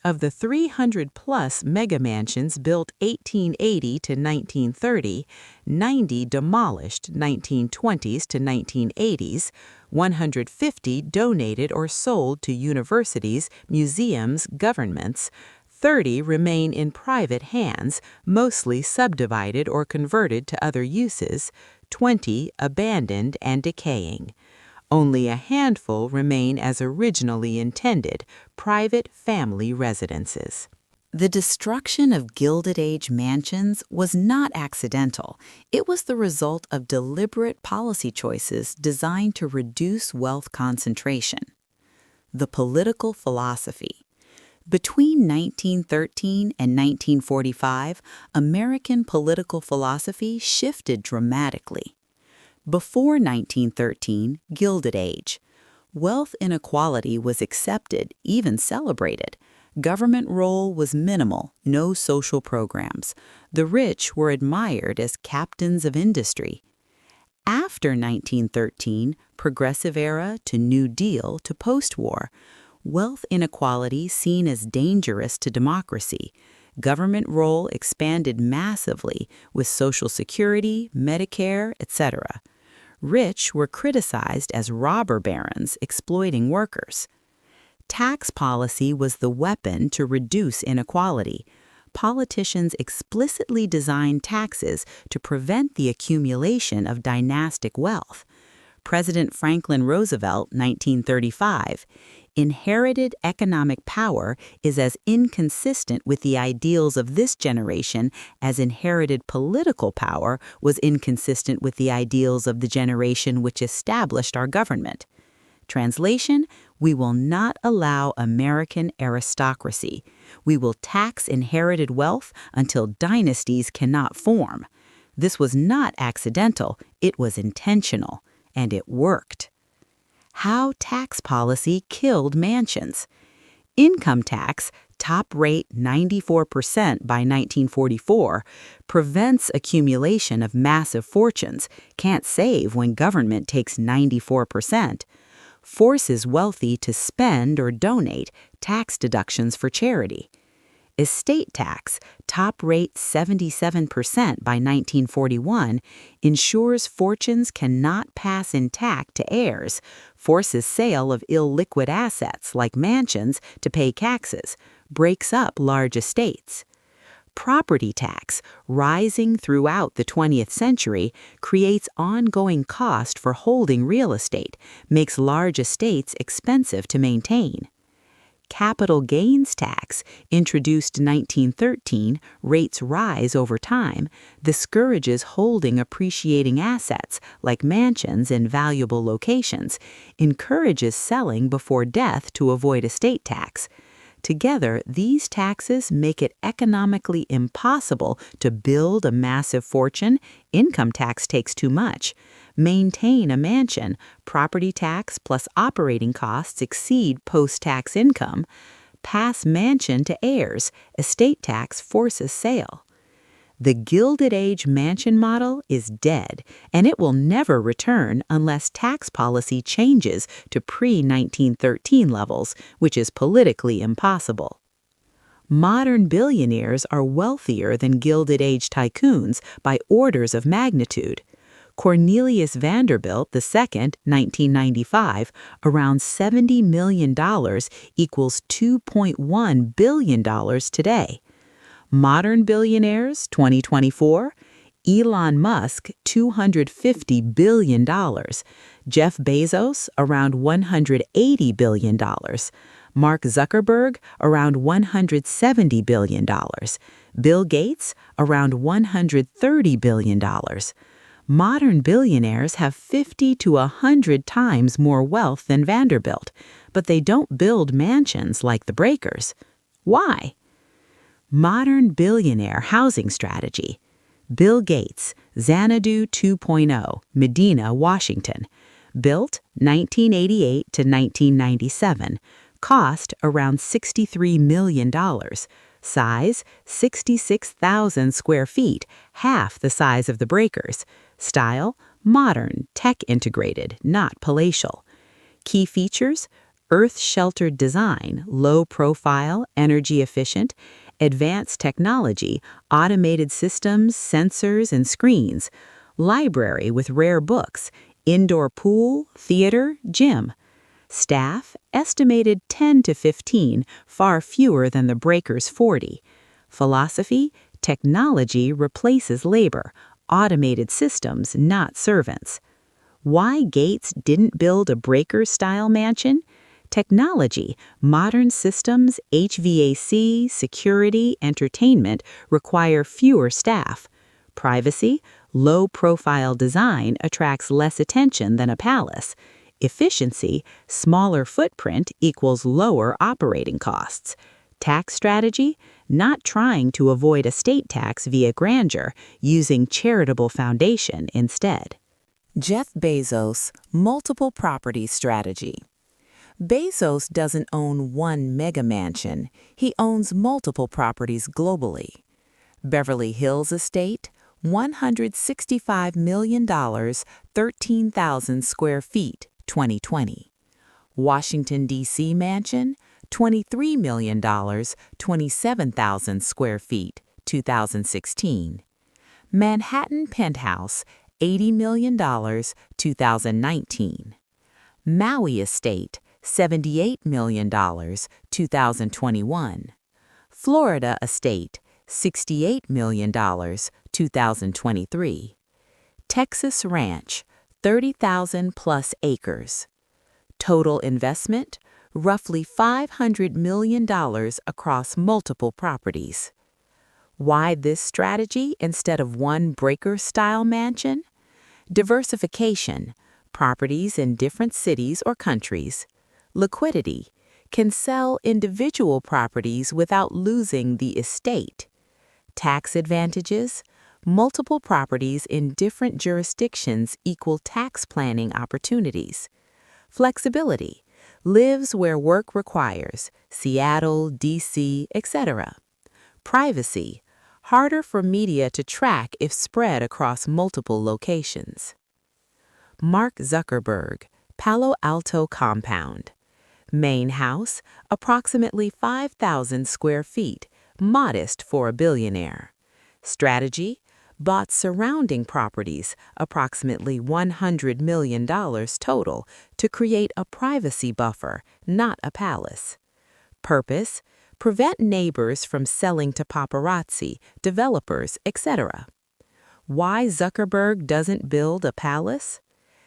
Of the 300-plus mega-mansions built 1880 to 1930, 90 demolished 1920s to 1980s, 150 donated or sold to universities, museums, governments, 30 remain in private hands, mostly subdivided or converted to other uses, 20 abandoned and decaying. Only a handful remain as originally intended, private family residences. The destruction of Gilded Age mansions was not accidental. It was the result of deliberate policy choices designed to reduce wealth concentration. The political philosophy. Between 1913 and 1945, American political philosophy shifted dramatically. Before 1913, Gilded Age. Wealth inequality was accepted, even celebrated. Government role was minimal, no social programs. The rich were admired as captains of industry. After 1913, Progressive Era to New Deal to post-war, wealth inequality seen as dangerous to democracy. Government role expanded massively with Social Security, Medicare, etc. Rich were criticized as robber barons exploiting workers. Tax policy was the weapon to reduce inequality. Politicians explicitly designed taxes to prevent the accumulation of dynastic wealth. President Franklin Roosevelt, 1935, inherited economic power is as inconsistent with the ideals of this generation as inherited political power was inconsistent with the ideals of the generation which established our government. Translation: we will not allow American aristocracy. We will tax inherited wealth until dynasties cannot form. This was not accidental, it was intentional, and it worked. How tax policy killed mansions. Income tax, top rate 94% by 1944, prevents accumulation of massive fortunes, can't save when government takes 94%, forces wealthy to spend or donate, tax deductions for charity. Estate tax, top rate 77% by 1941, ensures fortunes cannot pass intact to heirs, forces sale of illiquid assets like mansions to pay taxes, breaks up large estates. Property tax, rising throughout the 20th century, creates ongoing cost for holding real estate, makes large estates expensive to maintain. Capital gains tax, introduced in 1913, rates rise over time, discourages holding appreciating assets like mansions in valuable locations, encourages selling before death to avoid estate tax. Together, these taxes make it economically impossible to build a massive fortune. Income tax takes too much. Maintain a mansion. Property tax plus operating costs exceed post-tax income. Pass mansion to heirs. Estate tax forces sale. The Gilded Age mansion model is dead, and it will never return unless tax policy changes to pre-1913 levels, which is politically impossible. Modern billionaires are wealthier than Gilded Age tycoons by orders of magnitude. Cornelius Vanderbilt II, 1995, around $70 million equals $2.1 billion today. Modern billionaires, 2024, Elon Musk, $250 billion, Jeff Bezos, around $180 billion, Mark Zuckerberg, around $170 billion, Bill Gates, around $130 billion. Modern billionaires have 50 to 100 times more wealth than Vanderbilt, but they don't build mansions like the breakers. Why? Modern billionaire housing strategy. Bill Gates, Xanadu 2.0, Medina, Washington. Built 1988 to 1997. Cost around $63 million. Size 66,000 square feet, half the size of the breakers. Style modern, tech-integrated, not palatial. Key features: earth-sheltered design, low profile, energy efficient, advanced technology, automated systems, sensors, and screens, library with rare books, indoor pool, theater, gym. Staff, estimated 10 to 15, far fewer than the breakers' 40. Philosophy, technology replaces labor, automated systems, not servants. Why Gates didn't build a breaker-style mansion? Technology, modern systems, HVAC, security, entertainment require fewer staff. Privacy, low-profile design attracts less attention than a palace. Efficiency, smaller footprint equals lower operating costs. Tax strategy, not trying to avoid estate tax via grandeur, using charitable foundation instead. Jeff Bezos' multiple property strategy. Bezos doesn't own one mega mansion, he owns multiple properties globally. Beverly Hills Estate, $165 million, 13,000 square feet, 2020. Washington, D.C. Mansion, $23 million, 27,000 square feet, 2016. Manhattan Penthouse, $80 million, 2019. Maui Estate, $78 million, 2021. Florida Estate, $68 million, 2023. Texas Ranch, 30,000 plus acres. Total investment, roughly $500 million across multiple properties. Why this strategy instead of one breaker-style mansion? Diversification, properties in different cities or countries. Liquidity, can sell individual properties without losing the estate. Tax advantages, multiple properties in different jurisdictions equal tax planning opportunities. Flexibility, Lives where work requires, Seattle, D.C., etc. Privacy, harder for media to track if spread across multiple locations. Mark Zuckerberg, Palo Alto compound. Main house, approximately 5,000 square feet, modest for a billionaire. Strategy, bought surrounding properties, approximately $100 million total, to create a privacy buffer, not a palace. Purpose, prevent neighbors from selling to paparazzi, developers, etc. Why Zuckerberg doesn't build a palace?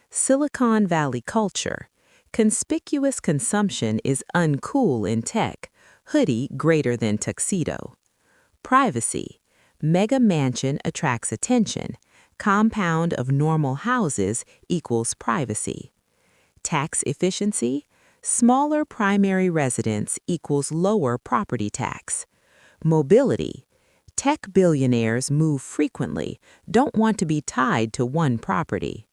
Silicon Valley culture. Conspicuous consumption is uncool in tech, hoodie greater than tuxedo. Privacy. Mega mansion attracts attention. Compound of normal houses equals privacy. Tax efficiency. Smaller primary residence equals lower property tax. Mobility. Tech billionaires move frequently, don't want to be tied to one property.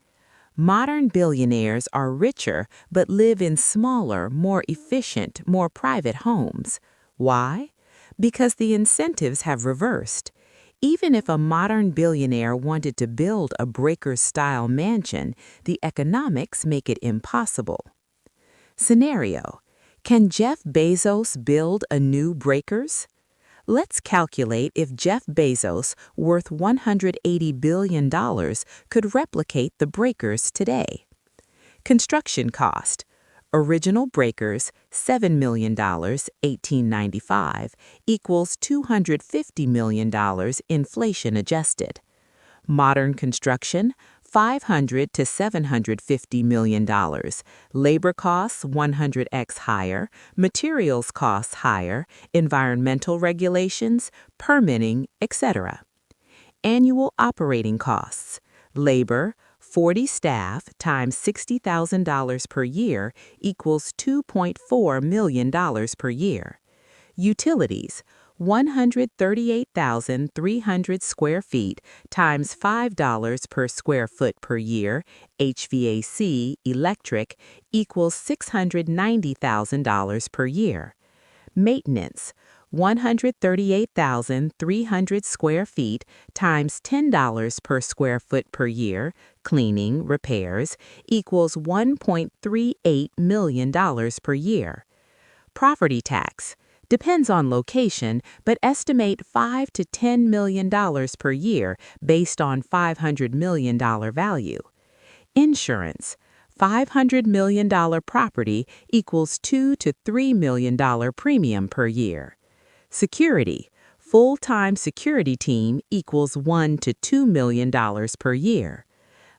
Modern billionaires are richer but live in smaller, more efficient, more private homes. Why? Because the incentives have reversed. Even if a modern billionaire wanted to build a Breakers-style mansion, the economics make it impossible. Scenario: can Jeff Bezos build a new Breakers? Let's calculate if Jeff Bezos, worth $180 billion, could replicate the breakers today. Construction cost. Original breakers, $7 million, 1895, equals $250 million inflation adjusted. Modern construction, $500 to $750 million. Labor costs 100x higher, materials costs higher, environmental regulations, permitting, etc. Annual operating costs. Labor, 40 staff times $60,000 per year equals $2.4 million per year. Utilities, 138,300 square feet times $5 per square foot per year, HVAC, electric, equals $690,000 per year. Maintenance, 138,300 square feet times $10 per square foot per year, cleaning, repairs, equals $1.38 million per year. Property tax, depends on location, but estimate $5 to $10 million per year based on $500 million value. Insurance, $500 million property equals $2 to $3 million premium per year. Security, full-time security team equals $1 to $2 million per year.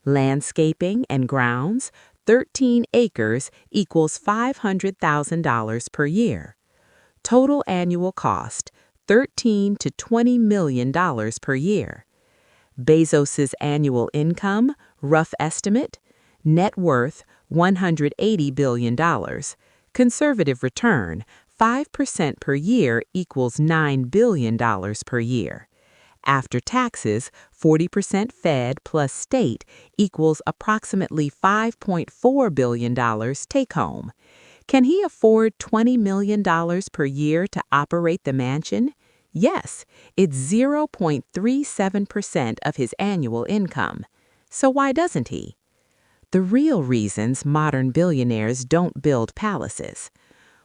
Landscaping and grounds, 13 acres equals $500,000 per year. Total annual cost, $13 to $20 million per year. Bezos's annual income, rough estimate, net worth, $180 billion. Conservative return, 5% per year equals $9 billion per year. After taxes, 40% Fed plus state equals approximately $5.4 billion take home. Can he afford $20 million per year to operate the mansion? Yes, it's 0.37% of his annual income. So why doesn't he? The real reasons modern billionaires don't build palaces.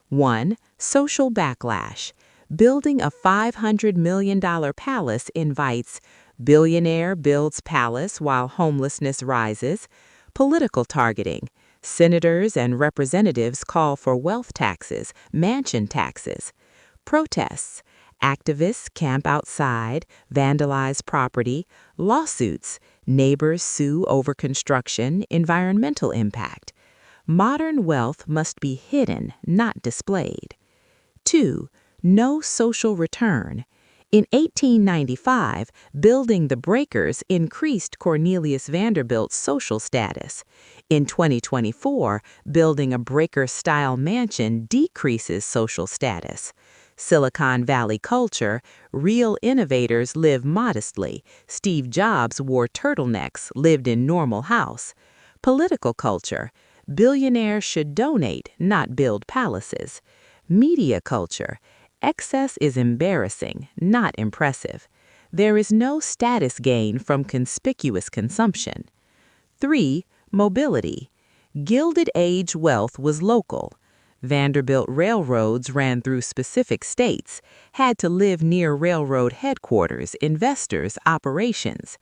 1. Social backlash. Building a $500 million palace invites billionaire builds palace while homelessness rises, political targeting. Senators and representatives call for wealth taxes, mansion taxes. Protests. Activists camp outside, vandalize property. Lawsuits. Neighbors sue over construction, environmental impact. Modern wealth must be hidden, not displayed. 2. No social return. In 1895, building the breakers increased Cornelius Vanderbilt's social status. In 2024, building a breaker-style mansion decreases social status. Silicon Valley culture, real innovators live modestly. Steve Jobs wore turtlenecks, lived in normal house. Political culture, Billionaires should donate, not build palaces. Media culture. Excess is embarrassing, not impressive. There is no status gain from conspicuous consumption. 3. Mobility. Gilded Age wealth was local. Vanderbilt railroads ran through specific states, had to live near railroad headquarters, investors, operations.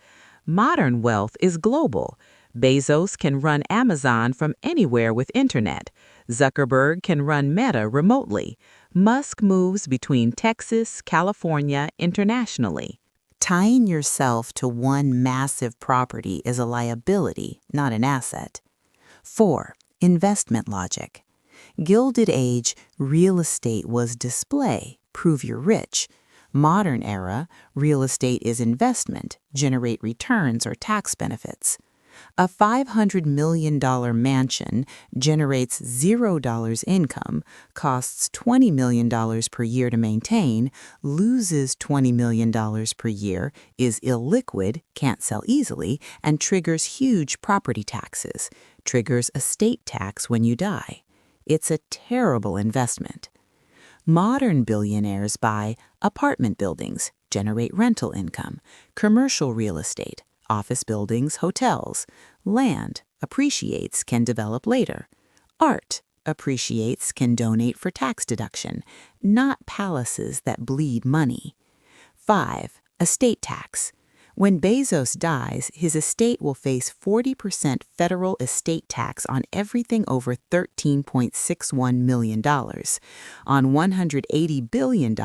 Modern wealth is global. Bezos can run Amazon from anywhere with internet. Zuckerberg can run Meta remotely. Musk moves between Texas, California, internationally. Tying yourself to one massive property is a liability, not an asset. 4. Investment logic. Gilded Age, real estate was display, prove you're rich. Modern era, real estate is investment, generate returns or tax benefits. A $500 million mansion generates $0 income, costs $20 million per year to maintain, loses $20 million per year, is illiquid, can't sell easily, and triggers huge property taxes, triggers estate tax when you die. It's a terrible investment. Modern billionaires buy apartment buildings, generate rental income, commercial real estate, office buildings, hotels. Land appreciates, can develop later. Art appreciates, can donate for tax deduction, not palaces that bleed money. 5. Estate tax. When Bezos dies, his estate will face 40% federal estate tax on everything over $13.61 million. On $180 billion,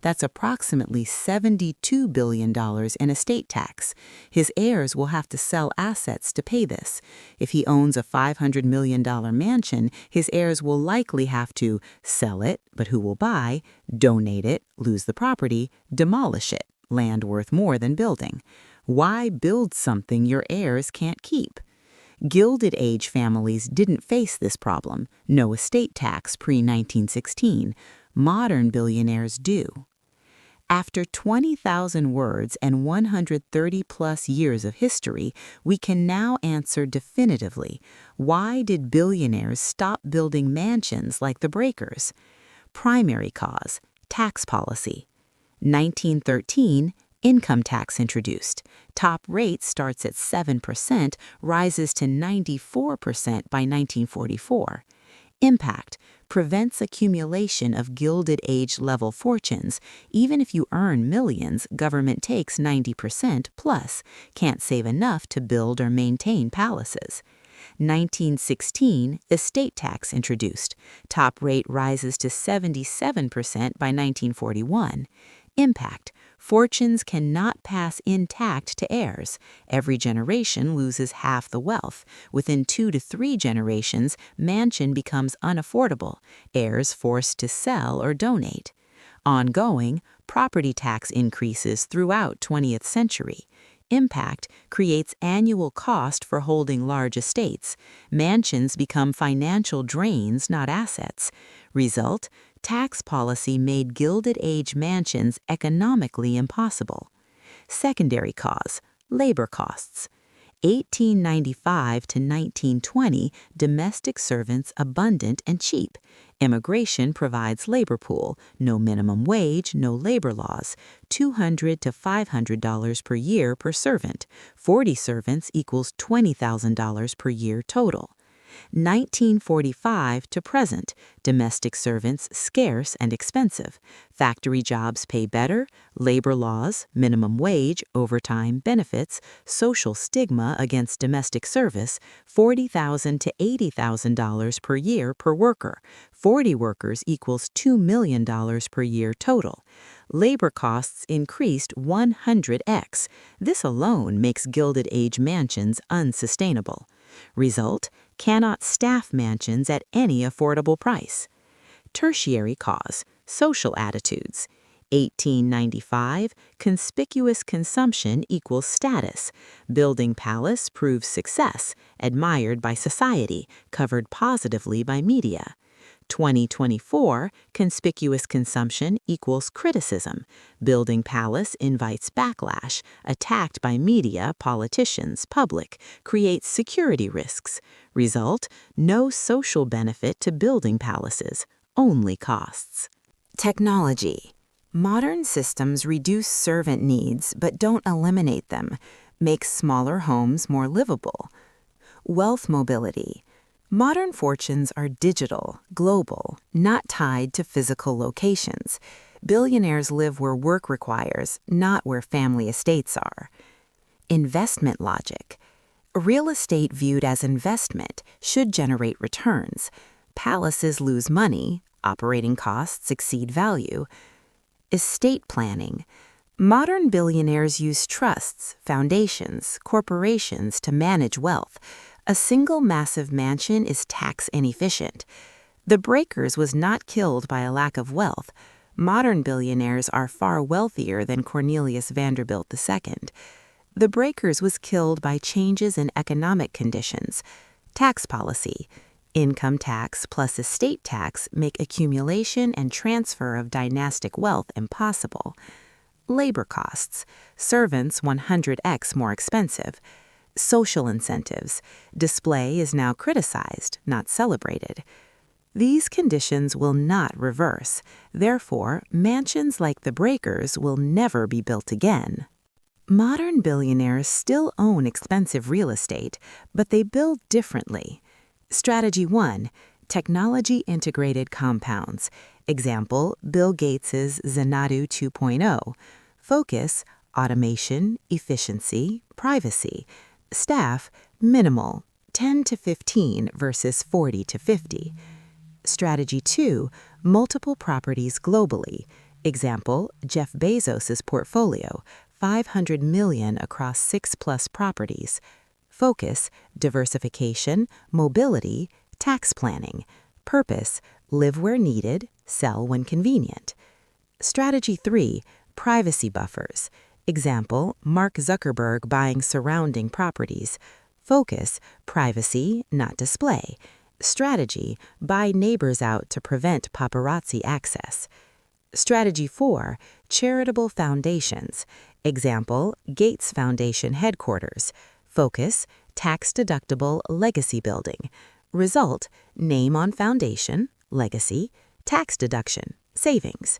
that's approximately $72 billion in estate tax. His heirs will have to sell assets to pay this. If he owns a $500 million mansion, his heirs will likely have to sell it, but who will buy, donate it, lose the property, demolish it. Land worth more than building. Why build something your heirs can't keep? Gilded Age families didn't face this problem. No estate tax pre-1916. Modern billionaires do. After 20,000 words and 130-plus years of history, we can now answer definitively, why did billionaires stop building mansions like the Breakers? Primary cause, tax policy. 1913, income tax introduced. Top rate starts at 7%, rises to 94% by 1944. Impact, prevents accumulation of Gilded Age level fortunes. Even if you earn millions, government takes 90% plus, can't save enough to build or maintain palaces. 1916, estate tax introduced. Top rate rises to 77% by 1941. Impact, fortunes cannot pass intact to heirs. Every generation loses half the wealth. Within 2 to 3 generations, mansion becomes unaffordable. Heirs forced to sell or donate. Ongoing, property tax increases throughout 20th century. Impact creates annual cost for holding large estates. Mansions become financial drains, not assets. Result, tax policy made Gilded Age mansions economically impossible. Secondary cause, labor costs. 1895 to 1920, domestic servants abundant and cheap. Immigration provides labor pool, no minimum wage, no labor laws, $200 to $500 per year per servant. 40 servants equals $20,000 per year total. 1945 to present, domestic servants scarce and expensive. Factory jobs pay better, labor laws, minimum wage, overtime, benefits, social stigma against domestic service, $40,000 to $80,000 per year per worker. 40 workers equals $2 million per year total. Labor costs increased 100x. This alone makes Gilded Age mansions unsustainable. Result, cannot staff mansions at any affordable price. Tertiary cause, social attitudes. 1895, conspicuous consumption equals status. Building palace proves success, admired by society, covered positively by media. 2024, conspicuous consumption equals criticism. Building palace invites backlash. Attacked by media, politicians, public. Creates security risks. Result, no social benefit to building palaces, only costs. Technology. Modern systems reduce servant needs but don't eliminate them, make smaller homes more livable. Wealth mobility. Modern fortunes are digital, global, not tied to physical locations. Billionaires live where work requires, not where family estates are. Investment logic. Real estate viewed as investment should generate returns. Palaces lose money, operating costs exceed value. Estate planning. Modern billionaires use trusts, foundations, corporations to manage wealth. A single massive mansion is tax inefficient. The Breakers was not killed by a lack of wealth. Modern billionaires are far wealthier than Cornelius Vanderbilt II. The Breakers was killed by changes in economic conditions. Tax policy. Income tax plus estate tax make accumulation and transfer of dynastic wealth impossible. Labor costs. Servants 100x more expensive. Social incentives. Display is now criticized, not celebrated. These conditions will not reverse. Therefore, mansions like the Breakers will never be built again. Modern billionaires still own expensive real estate, but they build differently. Strategy 1. Technology-integrated compounds. Example, Bill Gates's Xanadu 2.0. Focus, automation, efficiency, privacy. Staff, minimal, 10 to 15 versus 40 to 50. Strategy 2, multiple properties globally. Example, Jeff Bezos's portfolio, 500 million across 6+ properties. Focus, diversification, mobility, tax planning. Purpose, live where needed, sell when convenient. Strategy 3, privacy buffers. Example, Mark Zuckerberg buying surrounding properties. Focus, privacy, not display. Strategy, buy neighbors out to prevent paparazzi access. Strategy 4, charitable foundations. Example, Gates Foundation headquarters. Focus, tax-deductible legacy building. Result, name on foundation, legacy, tax deduction, savings.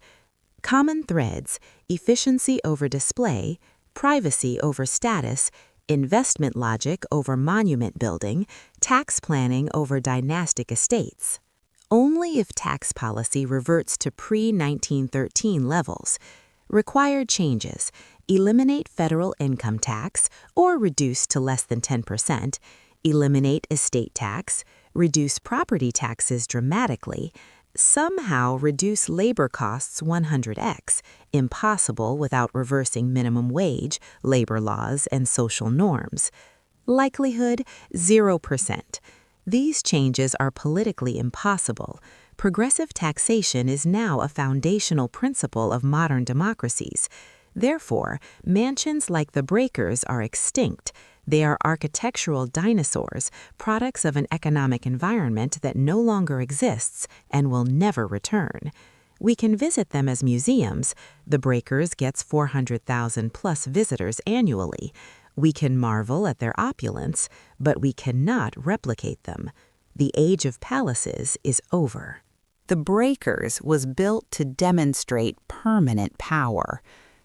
Common threads, efficiency over display, privacy over status, investment logic over monument building, tax planning over dynastic estates. Only if tax policy reverts to pre-1913 levels. Required changes: eliminate federal income tax or reduce to less than 10%, eliminate estate tax, reduce property taxes dramatically, somehow reduce labor costs 100x, impossible without reversing minimum wage, labor laws, and social norms. Likelihood, 0%. These changes are politically impossible. Progressive taxation is now a foundational principle of modern democracies. Therefore, mansions like the Breakers are extinct. They are architectural dinosaurs, products of an economic environment that no longer exists and will never return. We can visit them as museums. The Breakers gets 400,000 plus visitors annually. We can marvel at their opulence, but we cannot replicate them. The age of palaces is over. The Breakers was built to demonstrate permanent power.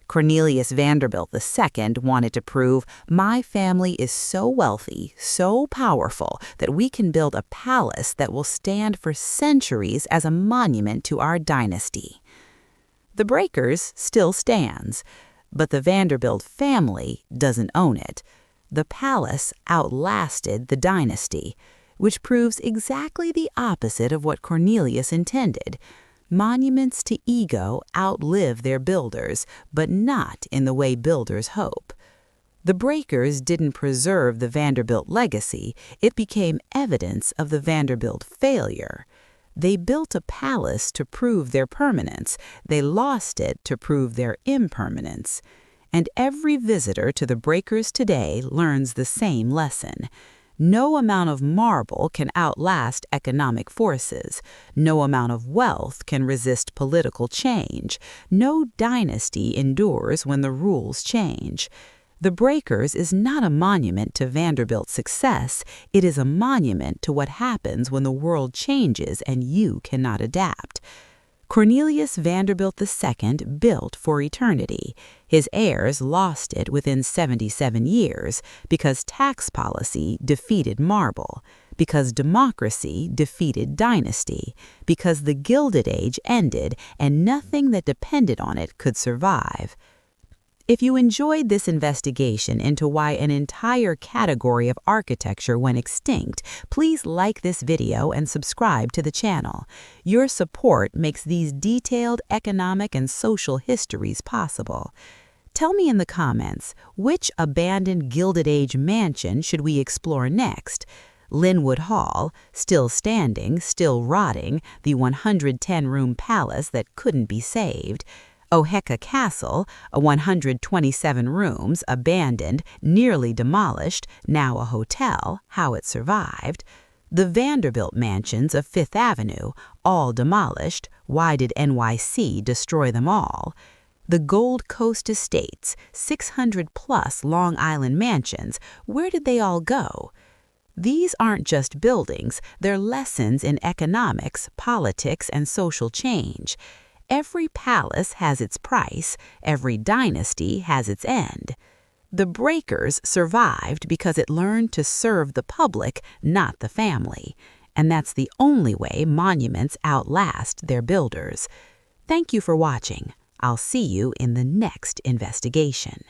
Cornelius Vanderbilt II wanted to prove, my family is so wealthy, so powerful, that we can build a palace that will stand for centuries as a monument to our dynasty. The Breakers still stands, but the Vanderbilt family doesn't own it. The palace outlasted the dynasty, which proves exactly the opposite of what Cornelius intended. Monuments to ego outlive their builders, but not in the way builders hope. The Breakers didn't preserve the Vanderbilt legacy, it became evidence of the Vanderbilt failure. They built a palace to prove their permanence, they lost it to prove their impermanence. And every visitor to the Breakers today learns the same lesson. No amount of marble can outlast economic forces. No amount of wealth can resist political change. No dynasty endures when the rules change. The Breakers is not a monument to Vanderbilt's success. It is a monument to what happens when the world changes and you cannot adapt. Cornelius Vanderbilt II built for eternity. His heirs lost it within 77 years because tax policy defeated marble, because democracy defeated dynasty, because the Gilded Age ended and nothing that depended on it could survive. If you enjoyed this investigation into why an entire category of architecture went extinct, please like this video and subscribe to the channel. Your support makes these detailed economic and social histories possible. Tell me in the comments, which abandoned Gilded Age mansion should we explore next? Linwood Hall, still standing, still rotting, the 110-room palace that couldn't be saved. Oheka Castle, a 127 rooms, abandoned, nearly demolished, now a hotel, how it survived. The Vanderbilt mansions of Fifth Avenue, all demolished, why did NYC destroy them all? The Gold Coast Estates, 600-plus Long Island mansions, where did they all go? These aren't just buildings, they're lessons in economics, politics, and social change. Every palace has its price, every dynasty has its end. The Breakers survived because it learned to serve the public, not the family. And that's the only way monuments outlast their builders. Thank you for watching. I'll see you in the next investigation.